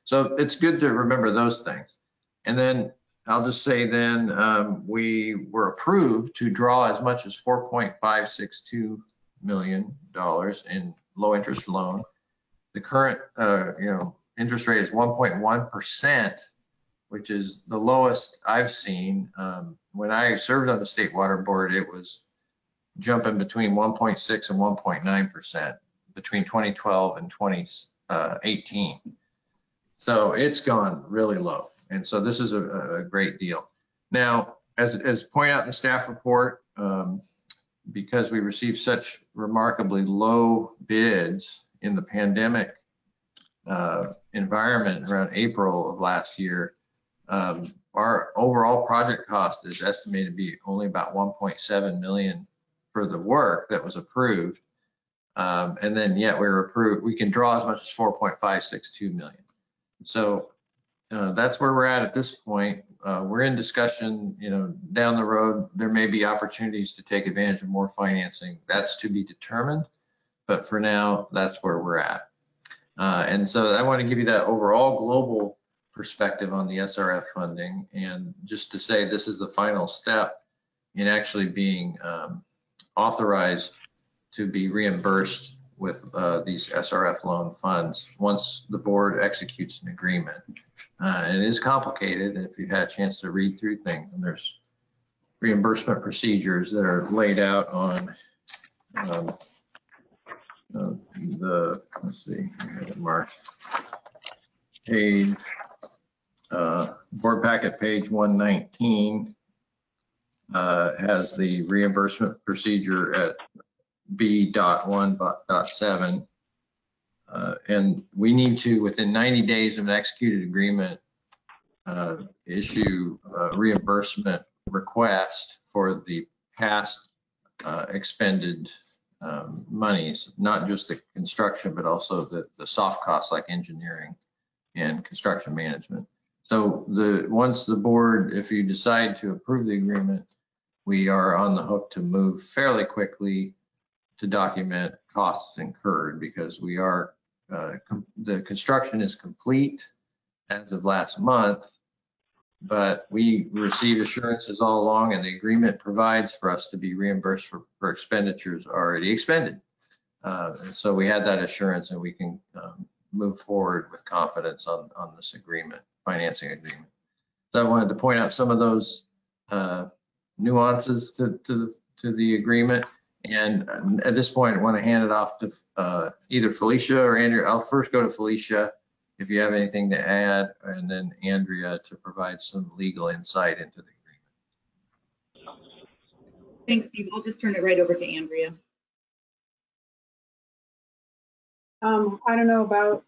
So it's good to remember those things. And then I'll just say then we were approved to draw as much as $4.562 million in low interest loan. The current interest rate is 1.1%, which is the lowest I've seen. When I served on the State Water Board, it was jumping between 1.6 and 1.9% between 2012 and 2018. So it's gone really low. And so this is a great deal. Now, as pointed out in the staff report, because we received such remarkably low bids in the pandemic environment around April of last year, our overall project cost is estimated to be only about 1.7 million for the work that was approved. And then yet we were approved, we can draw as much as 4.562 million. So that's where we're at this point. We're in discussion, down the road, there may be opportunities to take advantage of more financing. That's to be determined. But for now, that's where we're at. And so I want to give you that overall global perspective on the SRF funding. And just to say, this is the final step in actually being authorized to be reimbursed with these SRF loan funds once the board executes an agreement. And it is complicated if you've had a chance to read through things, and there's reimbursement procedures that are laid out on let's see, I have it marked, page, board packet page 119 has the reimbursement procedure at B.1.7. And we need to, within 90 days of an executed agreement, issue a reimbursement request for the past expended monies, not just the construction, but also the soft costs like engineering and construction management. So once the board, if you decide to approve the agreement, we are on the hook to move fairly quickly to document costs incurred, because we are, the construction is complete as of last month, but we received assurances all along, and the agreement provides for us to be reimbursed for expenditures already expended. And so we had that assurance, and we can move forward with confidence on this agreement, financing agreement. So I wanted to point out some of those nuances to the agreement. And at this point, I want to hand it off to either Felicia or Andrea. I'll first go to Felicia if you have anything to add, and then Andrea to provide some legal insight into the agreement. Thanks, Steve. I'll just turn it right over to Andrea. I don't know about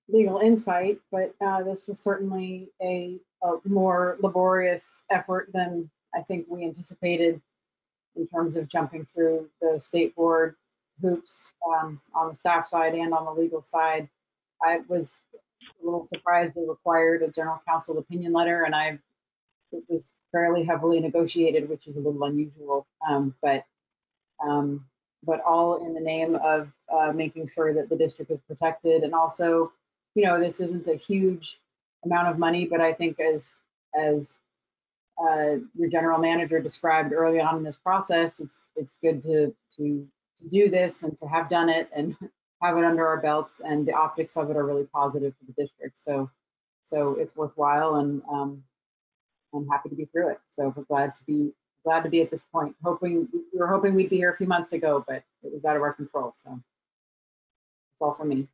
legal insight, but this was certainly a more laborious effort than I think we anticipated in terms of jumping through the state board hoops on the staff side and on the legal side. I was a little surprised they required a general counsel opinion letter, and it was fairly heavily negotiated, which is a little unusual, but all in the name of making sure that the district is protected. And also, this isn't a huge amount of money, but I think as your general manager described early on in this process, it's good to do this and to have done it and have it under our belts, and the optics of it are really positive for the district. So it's worthwhile, and I'm happy to be through it. So we're glad to be at this point. We were hoping we'd be here a few months ago, but it was out of our control. So that's all for me.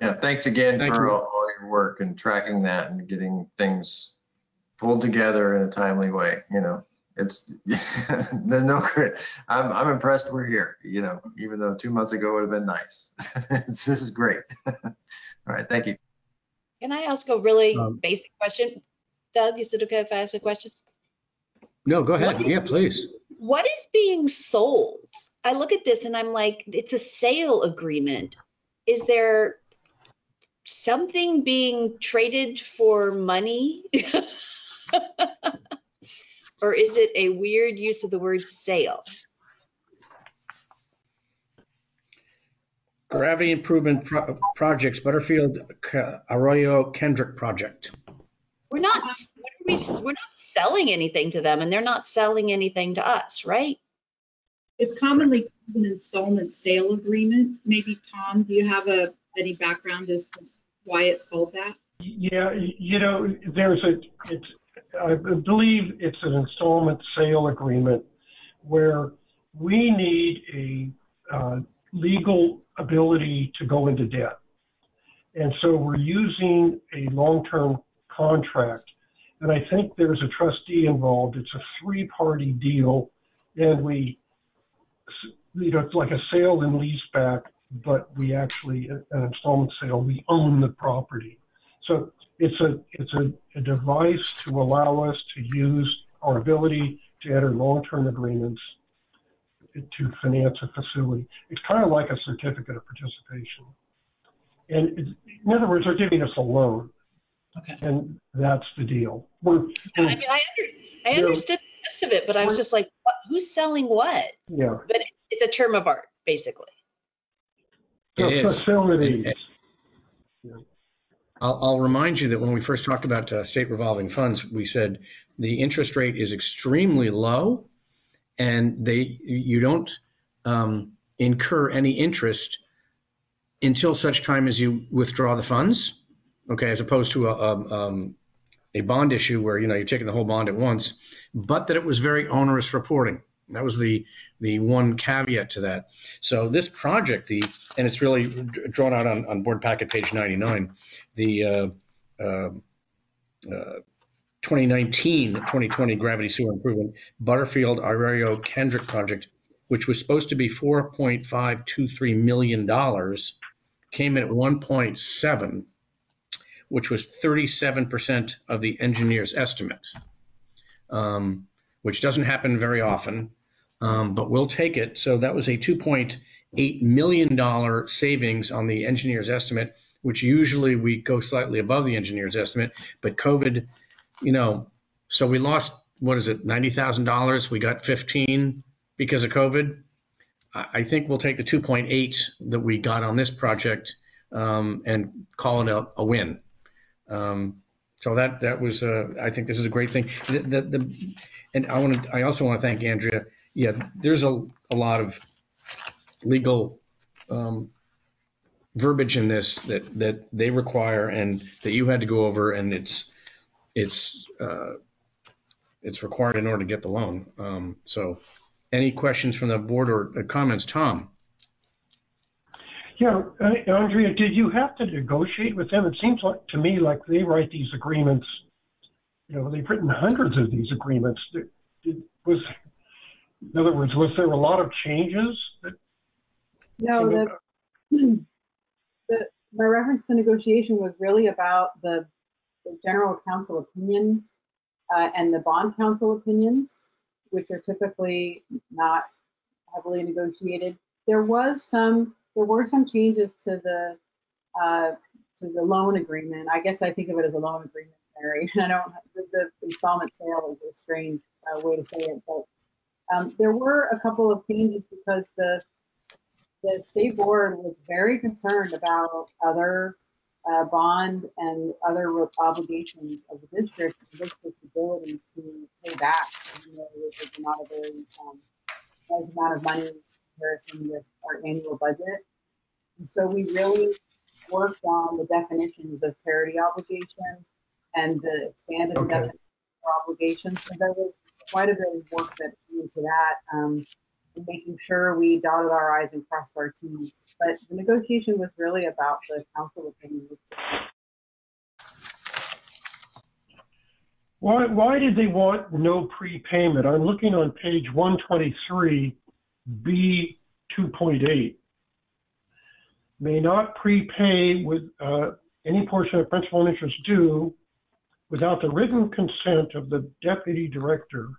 Yeah, thanks again for all your work and tracking that and getting things pulled together in a timely way. It's there's no credit. I'm impressed we're here, even though 2 months ago would have been nice. This is great. All right, thank you. Can I ask a really basic question? Doug, is it okay if I ask a question? No, go ahead. Yeah, please. What is being sold? I look at this and I'm like, it's a sale agreement. Is there something being traded for money? or is it a weird use of the word sale? Gravity improvement projects, Butterfield Arroyo Kendrick project. We're not selling anything to them, and they're not selling anything to us, right? It's commonly called an installment sale agreement. Maybe Tom, do you have any background as to why it's called that? Yeah, you know, I believe it's an installment sale agreement where we need a legal ability to go into debt. And so we're using a long-term contract. And I think there's a trustee involved. It's a three-party deal. And it's like a sale and lease back, but we actually, an installment sale, we own the property. So it's a device to allow us to use our ability to enter long-term agreements to finance a facility. It's kind of like a certificate of participation. And in other words, they're giving us a loan. Okay. And that's the deal. I understood the rest of it, but I was just like, who's selling what? Yeah. But it's a term of art, basically. It is. Facilities. I'll remind you that when we first talked about state revolving funds, we said the interest rate is extremely low, and you don't incur any interest until such time as you withdraw the funds. Okay, as opposed to a bond issue where you're taking the whole bond at once, but that it was very onerous reporting. That was the one caveat to that. So this project, and it's really drawn out on board packet page 99, the 2019-2020 gravity sewer improvement Butterfield Arroyo Kendrick project, which was supposed to be $4.523 million, came in at 1.7, which was 37% of the engineer's estimate, which doesn't happen very often, but we'll take it. So that was a $2.8 million savings on the engineer's estimate, which usually we go slightly above the engineer's estimate. But COVID, so we lost, $90,000. We got 15 because of COVID. I think we'll take the 2.8 that we got on this project and call it a win. So that was, I think this is a great thing. And I also want to thank Andrea. Yeah, there's a lot of legal verbiage in this that they require and that you had to go over, and it's required in order to get the loan. So any questions from the board or comments? Tom? Yeah, Andrea, did you have to negotiate with them? It seems to me like they write these agreements. They've written hundreds of these agreements. In other words, was there a lot of changes? No, my reference to negotiation was really about the general counsel opinion and the bond counsel opinions, which are typically not heavily negotiated. There were some changes to the loan agreement. I guess I think of it as a loan agreement, Mary. The installment sale is a strange way to say it, but there were a couple of changes because the state board was very concerned about other bond and other obligations of the district's ability to pay back, which is not a very large amount of money in comparison with our annual budget. And so we really worked on the definitions of parity obligation and the expanded definition of obligations. So there was quite a bit of work that went into that, making sure we dotted our I's and crossed our T's. But the negotiation was really about the council opinion. Why did they want no prepayment? I'm looking on page 123, B 2.8. May not prepay with any portion of principal and interest due without the written consent of the deputy director.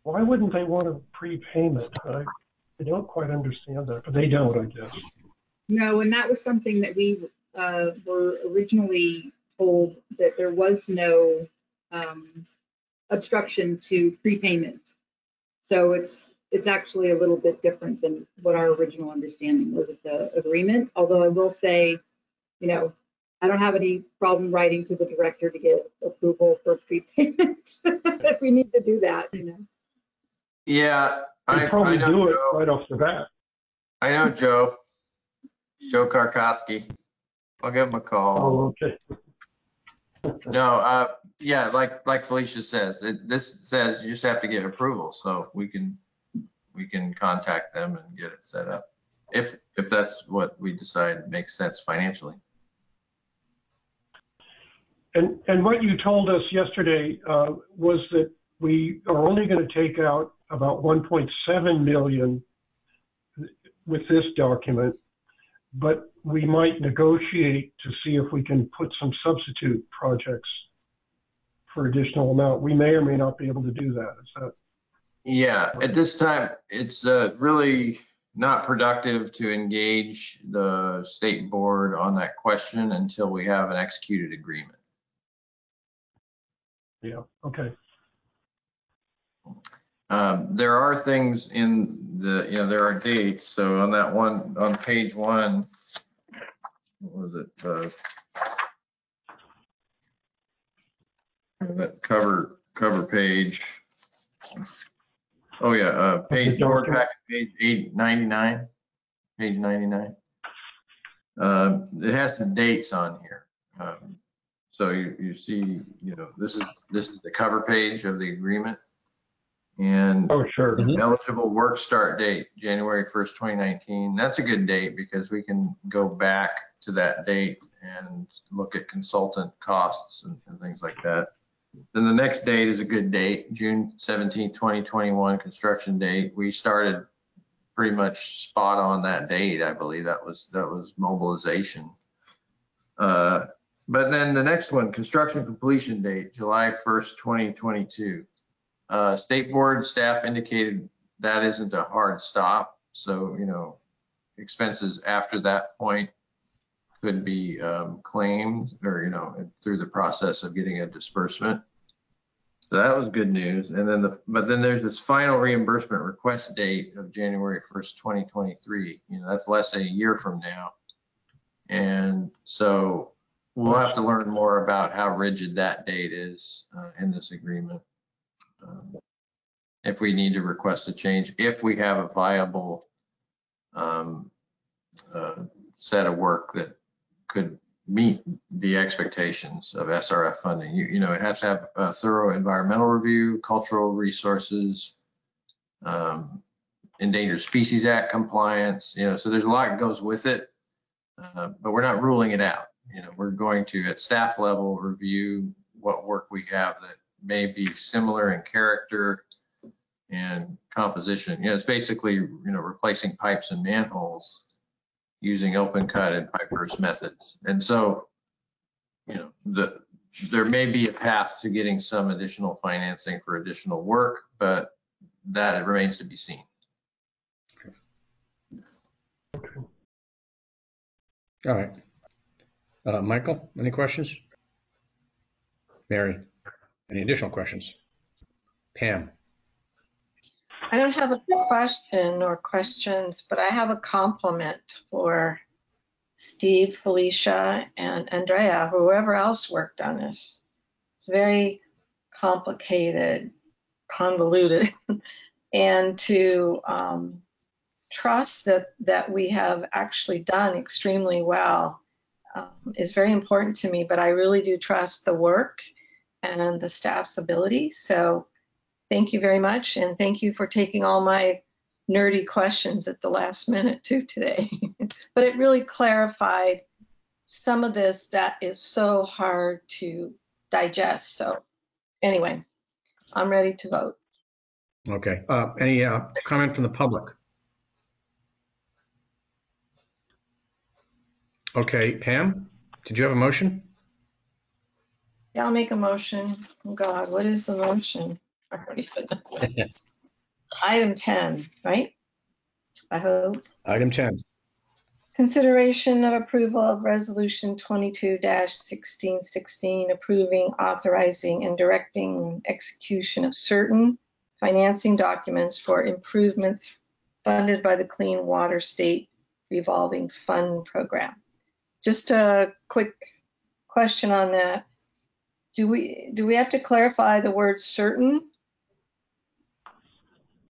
Why wouldn't they want a prepayment? I don't quite understand that, but they don't, I guess. No, and that was something that we were originally told, that there was no obstruction to prepayment. So it's actually a little bit different than what our original understanding was of the agreement. Although I will say, you know, I don't have any problem writing to the director to get approval for prepayment if we need to do that, you know. Yeah, They I probably know do it Joe. right off the bat. I know Joe Karkowski. I'll give him a call. Oh, okay. No, yeah, like Felicia says, this says you just have to get approval, so we can contact them and get it set up if that's what we decide makes sense financially. And what you told us yesterday was that we are only going to take out about 1.7 million with this document, but we might negotiate to see if we can put some substitute projects for additional amount. We may or may not be able to do that. Is that? Yeah, at this time, it's really not productive to engage the state board on that question until we have an executed agreement. Yeah, okay. There are things in the, there are dates. So on that one, on page 1, what was it? That cover page. Oh yeah, page board packet, page 899, page 99. It has some dates on here. So you see, this is the cover page of the agreement. And oh, sure. Eligible work start date, January 1st, 2019. That's a good date because we can go back to that date and look at consultant costs and things like that. Then the next date is a good date, June 17, 2021, construction date. We started pretty much spot on that date. I believe that was mobilization. But then the next one, construction completion date, July 1st, 2022. State board staff indicated that isn't a hard stop. So, expenses after that point could be claimed or, through the process of getting a disbursement. So that was good news. And then but then there's this final reimbursement request date of January 1st, 2023. That's less than a year from now. And so we'll have to learn more about how rigid that date is in this agreement. If we need to request a change, if we have a viable set of work that could meet the expectations of SRF funding. It has to have a thorough environmental review, cultural resources, Endangered Species Act compliance, so there's a lot that goes with it, but we're not ruling it out. We're going to, at staff level, review what work we have that may be similar in character and composition. It's basically, replacing pipes and manholes using open cut and pipe burst methods. And so, there may be a path to getting some additional financing for additional work, but that remains to be seen. All right. Michael, any questions? Mary, any additional questions? Pam? I don't have a question or questions, but I have a compliment for Steve, Felicia, and Andrea, whoever else worked on this. It's very complicated, convoluted, and to trust that we have actually done extremely well is very important to me, but I really do trust the work and the staff's ability. So thank you very much, and thank you for taking all my nerdy questions at the last minute too today. But it really clarified some of this that is so hard to digest. So anyway, I'm ready to vote. Okay. Any comment from the public? Okay, Pam, did you have a motion? Yeah, I'll make a motion. Oh God, what is the motion? I already forgot. Item 10, right? I hope. Item 10. Consideration of approval of Resolution 22-1616, approving, authorizing, and directing execution of certain financing documents for improvements funded by the Clean Water State Revolving Fund Program. Just a quick question on that. Do we have to clarify the word certain?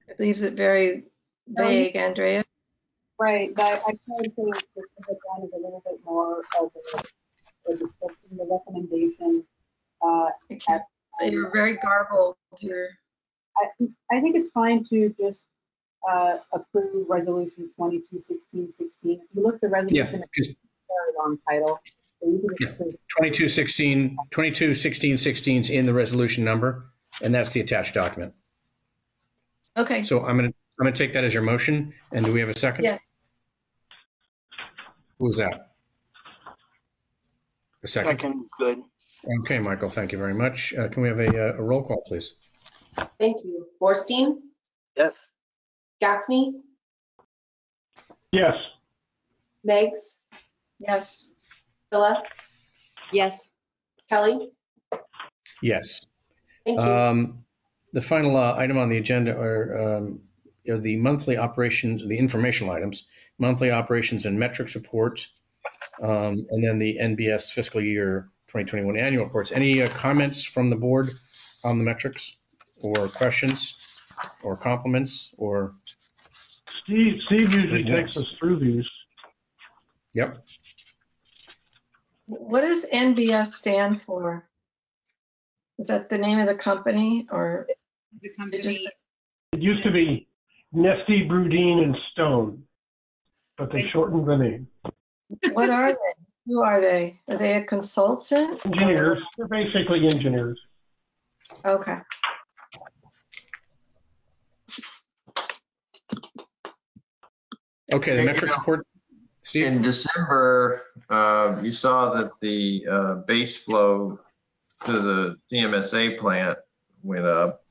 It leaves it very vague, Andrea. Right, but I tried to specific one is a little bit more of a description, the recommendation. You're very garbled. I think it's fine to just approve resolution 221616. If you look at the resolution, it's a very long title. So you can just approve 2216 is in the resolution number, and that's the attached document. Okay. So I'm gonna take that as your motion. And do we have a second? Yes. Who's that? A second. Second is good. Okay, Michael, thank you very much. Can we have a roll call, please? Thank you. Borstein, Yes. Gaffney, Yes. Meggs, Yes. Phila, Yes. Kelly. Yes. Thank you. The final item on the agenda are the monthly operations, the informational items, monthly operations and metrics report, and then the NBS fiscal year 2021 annual reports. Any comments from the board on the metrics, or questions, or compliments, or? Steve usually takes us through these. Yep. What does NBS stand for? Is that the name of the company, or The it company, just? It used to be Nesty, Brudine, and Stone, but they shortened the name. What are they? Who are they? Are they a consultant? Engineers. They're basically engineers. Okay. Okay, the metrics report, Steve? In December, you saw that the base flow to the CMSA plant went up.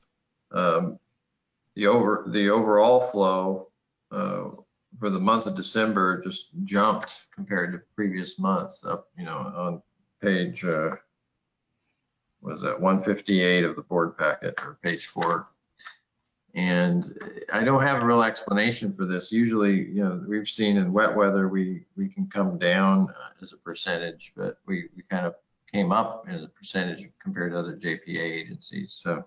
The overall flow for the month of December just jumped compared to previous months. Up, on page was that 158 of the board packet, or page 4. And I don't have a real explanation for this. Usually, we've seen in wet weather, we can come down as a percentage, but we kind of came up as a percentage compared to other JPA agencies. So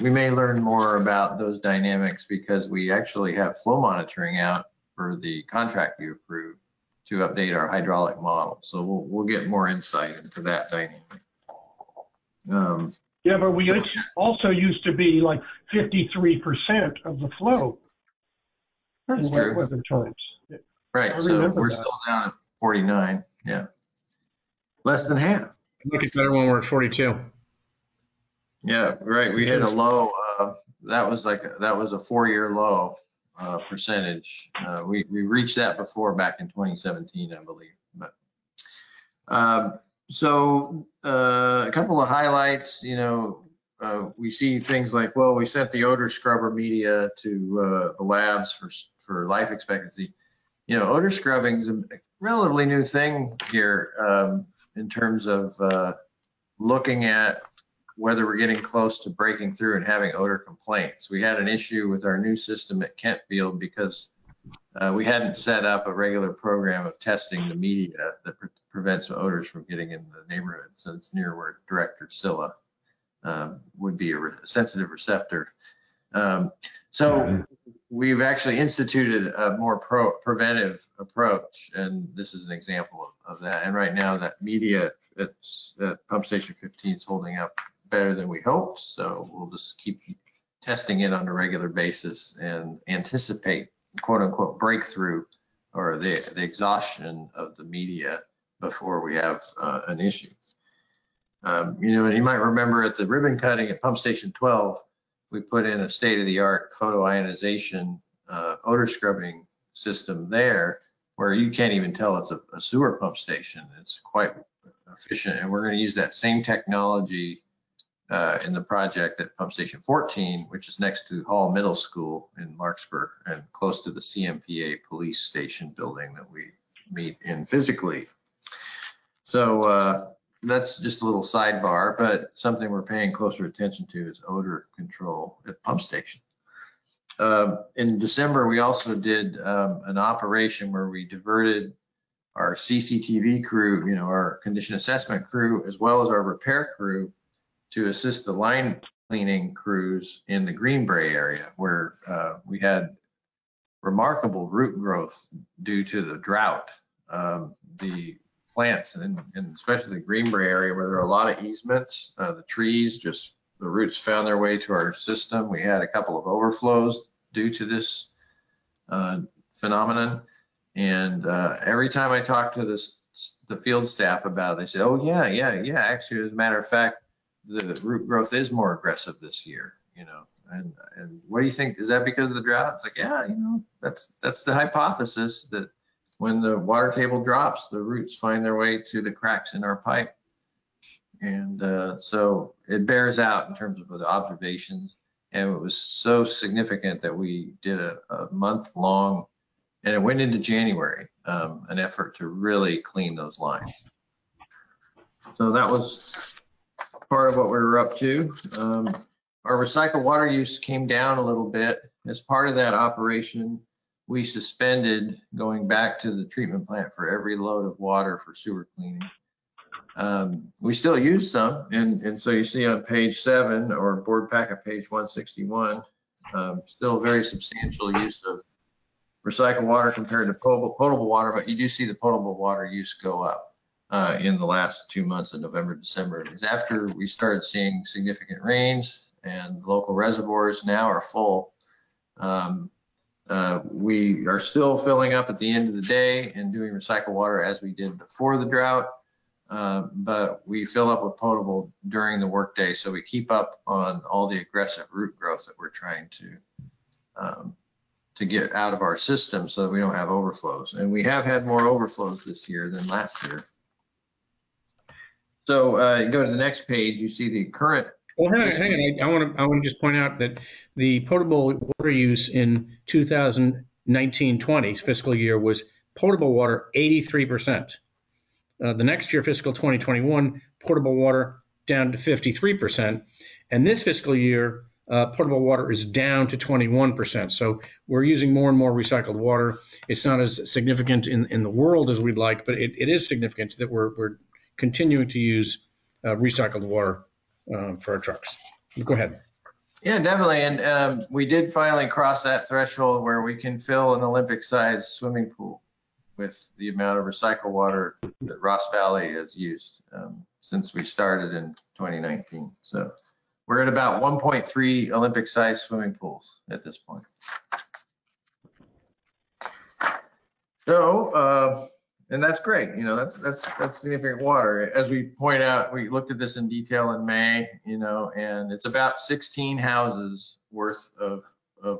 we may learn more about those dynamics because we actually have flow monitoring out for the contract you approved to update our hydraulic model. So we'll get more insight into that dynamic. Yeah, but we also used to be like 53% of the flow That's in true. wet weather times. Right, I so remember we're that. still down at 49, yeah. Less than half. Look, it's better when we're at 42. Yeah, right, we hit a low, that was a 4-year low percentage. We reached that before back in 2017, I believe. But so a couple of highlights, we see things like, well, we sent the odor scrubber media to the labs for life expectancy. Odor scrubbing is a relatively new thing here in terms of looking at whether we're getting close to breaking through and having odor complaints. We had an issue with our new system at Kentfield because we hadn't set up a regular program of testing the media that prevents odors from getting in the neighborhood. So it's near where Director Scylla would be a sensitive receptor. So we've actually instituted a more preventive approach, and this is an example of that. And right now that media at pump station 15 is holding up better than we hoped. So we'll just keep testing it on a regular basis and anticipate quote unquote breakthrough or the exhaustion of the media before we have an issue. And you might remember at the ribbon cutting at pump station 12, we put in a state-of-the-art photoionization odor scrubbing system there where you can't even tell it's a sewer pump station. It's quite efficient, and we're going to use that same technology in the project at Pump Station 14, which is next to Hall Middle School in Larkspur and close to the CMPA police station building that we meet in physically. So that's just a little sidebar, but something we're paying closer attention to is odor control at pump station. In December, we also did an operation where we diverted our CCTV crew, you know, our condition assessment crew, as well as our repair crew, to assist the line cleaning crews in the Greenbrae area, where we had remarkable root growth due to the drought. The plants, and especially the Greenbrae area, where there are a lot of easements, the trees, just the roots found their way to our system. We had a couple of overflows due to this phenomenon. And every time I talk to the field staff about it, they say, oh yeah. Actually, as a matter of fact, the root growth is more aggressive this year, you know. And what do you think? Is that because of the drought? It's like, yeah, you know, that's the hypothesis, that when the water table drops, the roots find their way to the cracks in our pipe. And so it bears out in terms of the observations. And it was so significant that we did a month-long, and it went into January, an effort to really clean those lines. So that was part of what we were up to. Our recycled water use came down a little bit. As part of that operation, we suspended going back to the treatment plant for every load of water for sewer cleaning. We still use some, and so you see on page 7 or board packet page 161, still very substantial use of recycled water compared to potable water, but you do see the potable water use go up in the last 2 months of November, December. Because after we started seeing significant rains and local reservoirs now are full, we are still filling up at the end of the day and doing recycled water as we did before the drought. But we fill up with potable during the workday, so we keep up on all the aggressive root growth that we're trying to get out of our system, so that we don't have overflows. And we have had more overflows this year than last year. So you go to the next page, you see the current. Well, hang on. I want to just point out that the potable water use in 2019-20 fiscal year was potable water 83%. The next year, fiscal 2021, potable water down to 53%. And this fiscal year, potable water is down to 21%. So we're using more and more recycled water. It's not as significant in the world as we'd like, but it is significant that we're continuing to use recycled water for our trucks. Go ahead. Yeah, definitely. And we did finally cross that threshold where we can fill an Olympic-sized swimming pool with the amount of recycled water that Ross Valley has used since we started in 2019. So we're at about 1.3 Olympic-sized swimming pools at this point. So, and that's great. You know, that's significant water. As we point out, we looked at this in detail in May, you know, and it's about 16 houses worth of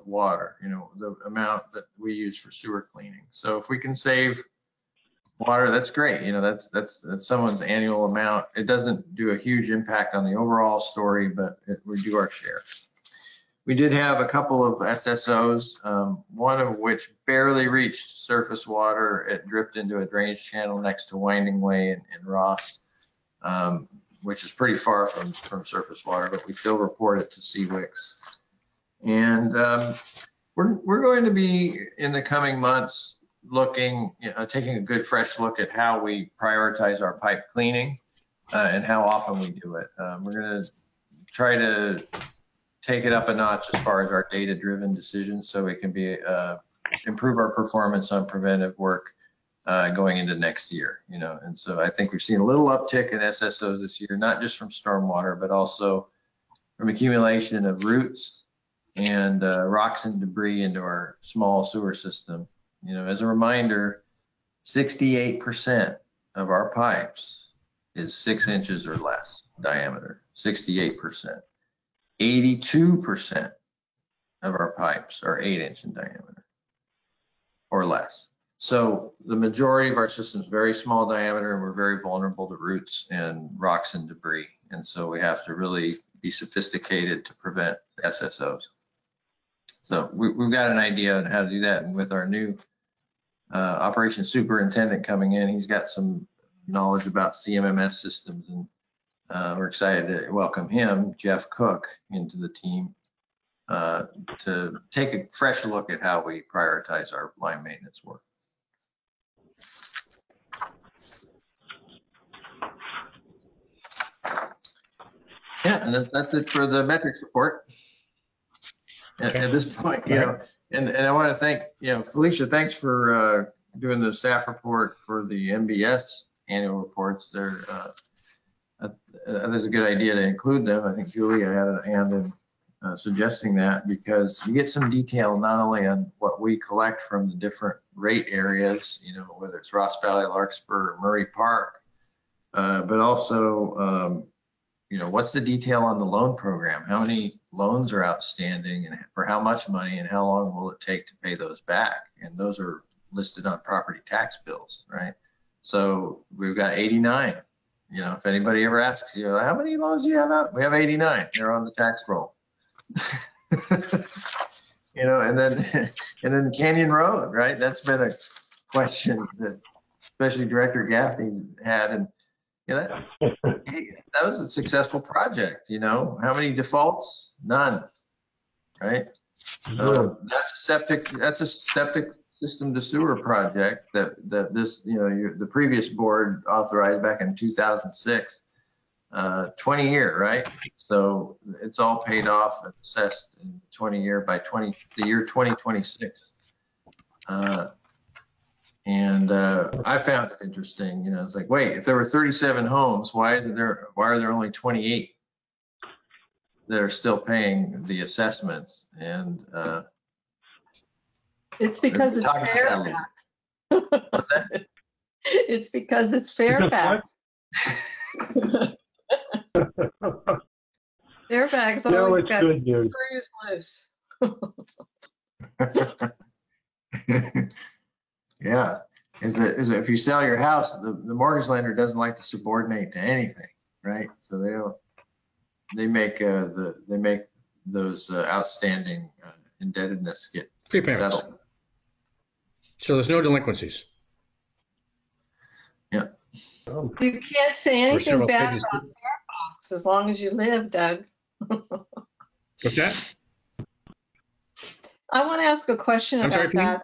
water, you know, the amount that we use for sewer cleaning. So if we can save water, that's great. You know, that's someone's annual amount. It doesn't do a huge impact on the overall story, but we do our share. We did have a couple of SSOs, one of which barely reached surface water. It dripped into a drainage channel next to Winding Way in Ross, which is pretty far from surface water, but we still report it to CWIX. And we're going to be in the coming months looking, taking a good fresh look at how we prioritize our pipe cleaning and how often we do it. We're going to try to take it up a notch as far as our data-driven decisions, so we can be improve our performance on preventive work going into next year. You know, and so I think we've seen a little uptick in SSOs this year, not just from stormwater, but also from accumulation of roots and rocks and debris into our small sewer system. You know, as a reminder, 68% of our pipes is 6 inches or less diameter, 68%. 82% of our pipes are 8-inch in diameter or less. So the majority of our system is very small diameter, and we're very vulnerable to roots and rocks and debris. And so we have to really be sophisticated to prevent SSOs. So we've got an idea on how to do that. And with our new operations superintendent coming in, he's got some knowledge about CMMS systems, and we're excited to welcome him, Jeff Cook, into the team to take a fresh look at how we prioritize our line maintenance work. Yeah, and that's it for the metrics report. At this point, you know, and I want to thank, you know, Felicia, thanks for doing the staff report for the NBS annual reports. There's a good idea to include them. I think Julia had a hand in suggesting that, because you get some detail not only on what we collect from the different rate areas, you know, whether it's Ross Valley, Larkspur, or Murray Park, but also, you know, what's the detail on the loan program? How many loans are outstanding, and for how much money, and how long will it take to pay those back? And those are listed on property tax bills, right? So we've got 89. You know, if anybody ever asks you, how many loans do you have out? We have 89. They're on the tax roll. You know, and then Canyon Road, right? That's been a question that especially Director Gaffney's had, and you know, that was a successful project. You know, how many defaults? None, right? That's a septic system to sewer project that this, you know, the previous board authorized back in 2006. 20-year, right? So it's all paid off and assessed in 20-year by the year 2026. I found it interesting. You know, it's like, wait, if there were 37 homes, why are there only 28 that are still paying the assessments? And it's because it's Fairfax. What's that? It's because it's Fairfax. Fairfax always got screws loose. Yeah, is it if you sell your house, the mortgage lender doesn't like to subordinate to anything, right? So they make those outstanding indebtedness get settled. So there's no delinquencies. Yeah. You can't say anything bad about Fairfax as long as you live, Doug. What's that? I want to ask a question about that.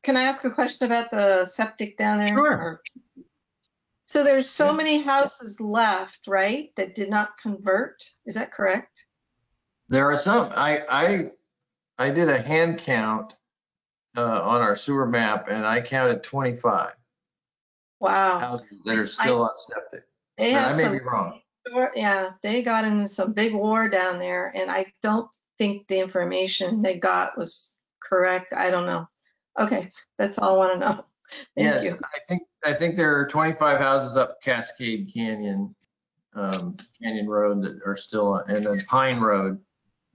Can I ask a question about the septic down there? Sure. So there's so many houses left, right, that did not convert. Is that correct? There are some. I did a hand count on our sewer map, and I counted 25. Wow. Houses that are still on septic. I may be wrong. Yeah, they got into some big war down there, and I don't think the information they got was correct. I don't know. Okay, that's all I want to know. Thank you. I think there are 25 houses up Cascade Canyon, Canyon Road that are still on, and then Pine Road,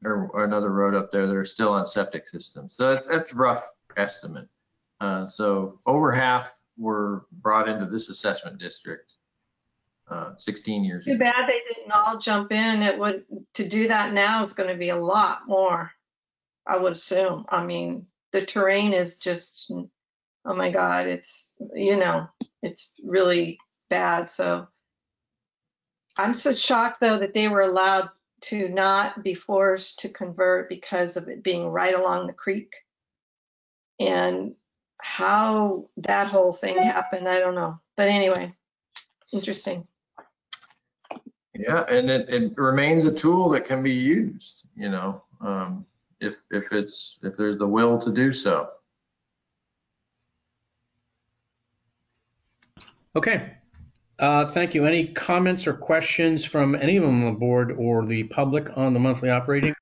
or another road up there that are still on septic systems. So that's a rough estimate. So over half were brought into this assessment district 16 years ago. Too bad they didn't all jump in. To do that now is going to be a lot more, I would assume. I mean, the terrain is just, oh my God, it's, you know, it's really bad. So I'm so shocked though that they were allowed to not be forced to convert because of it being right along the creek. And how that whole thing happened, I don't know. But anyway, interesting. Yeah, and it remains a tool that can be used, you know, if there's the will to do so. Okay. Thank you. Any comments or questions from any of them on the board or the public on the monthly operating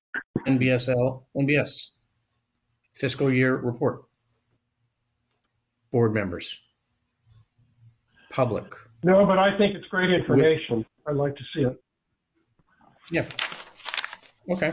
NBS fiscal year report? Board members, public. No, but I think it's great information. I'd like to see it. Yeah. Okay.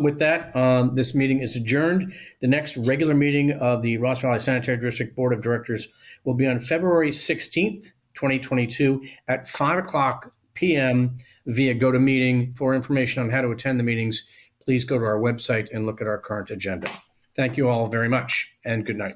With that, this meeting is adjourned. The next regular meeting of the Ross Valley Sanitary District Board of Directors will be on February 16th, 2022 at 5:00 p.m. via GoToMeeting. For information on how to attend the meetings, please go to our website and look at our current agenda. Thank you all very much, and good night.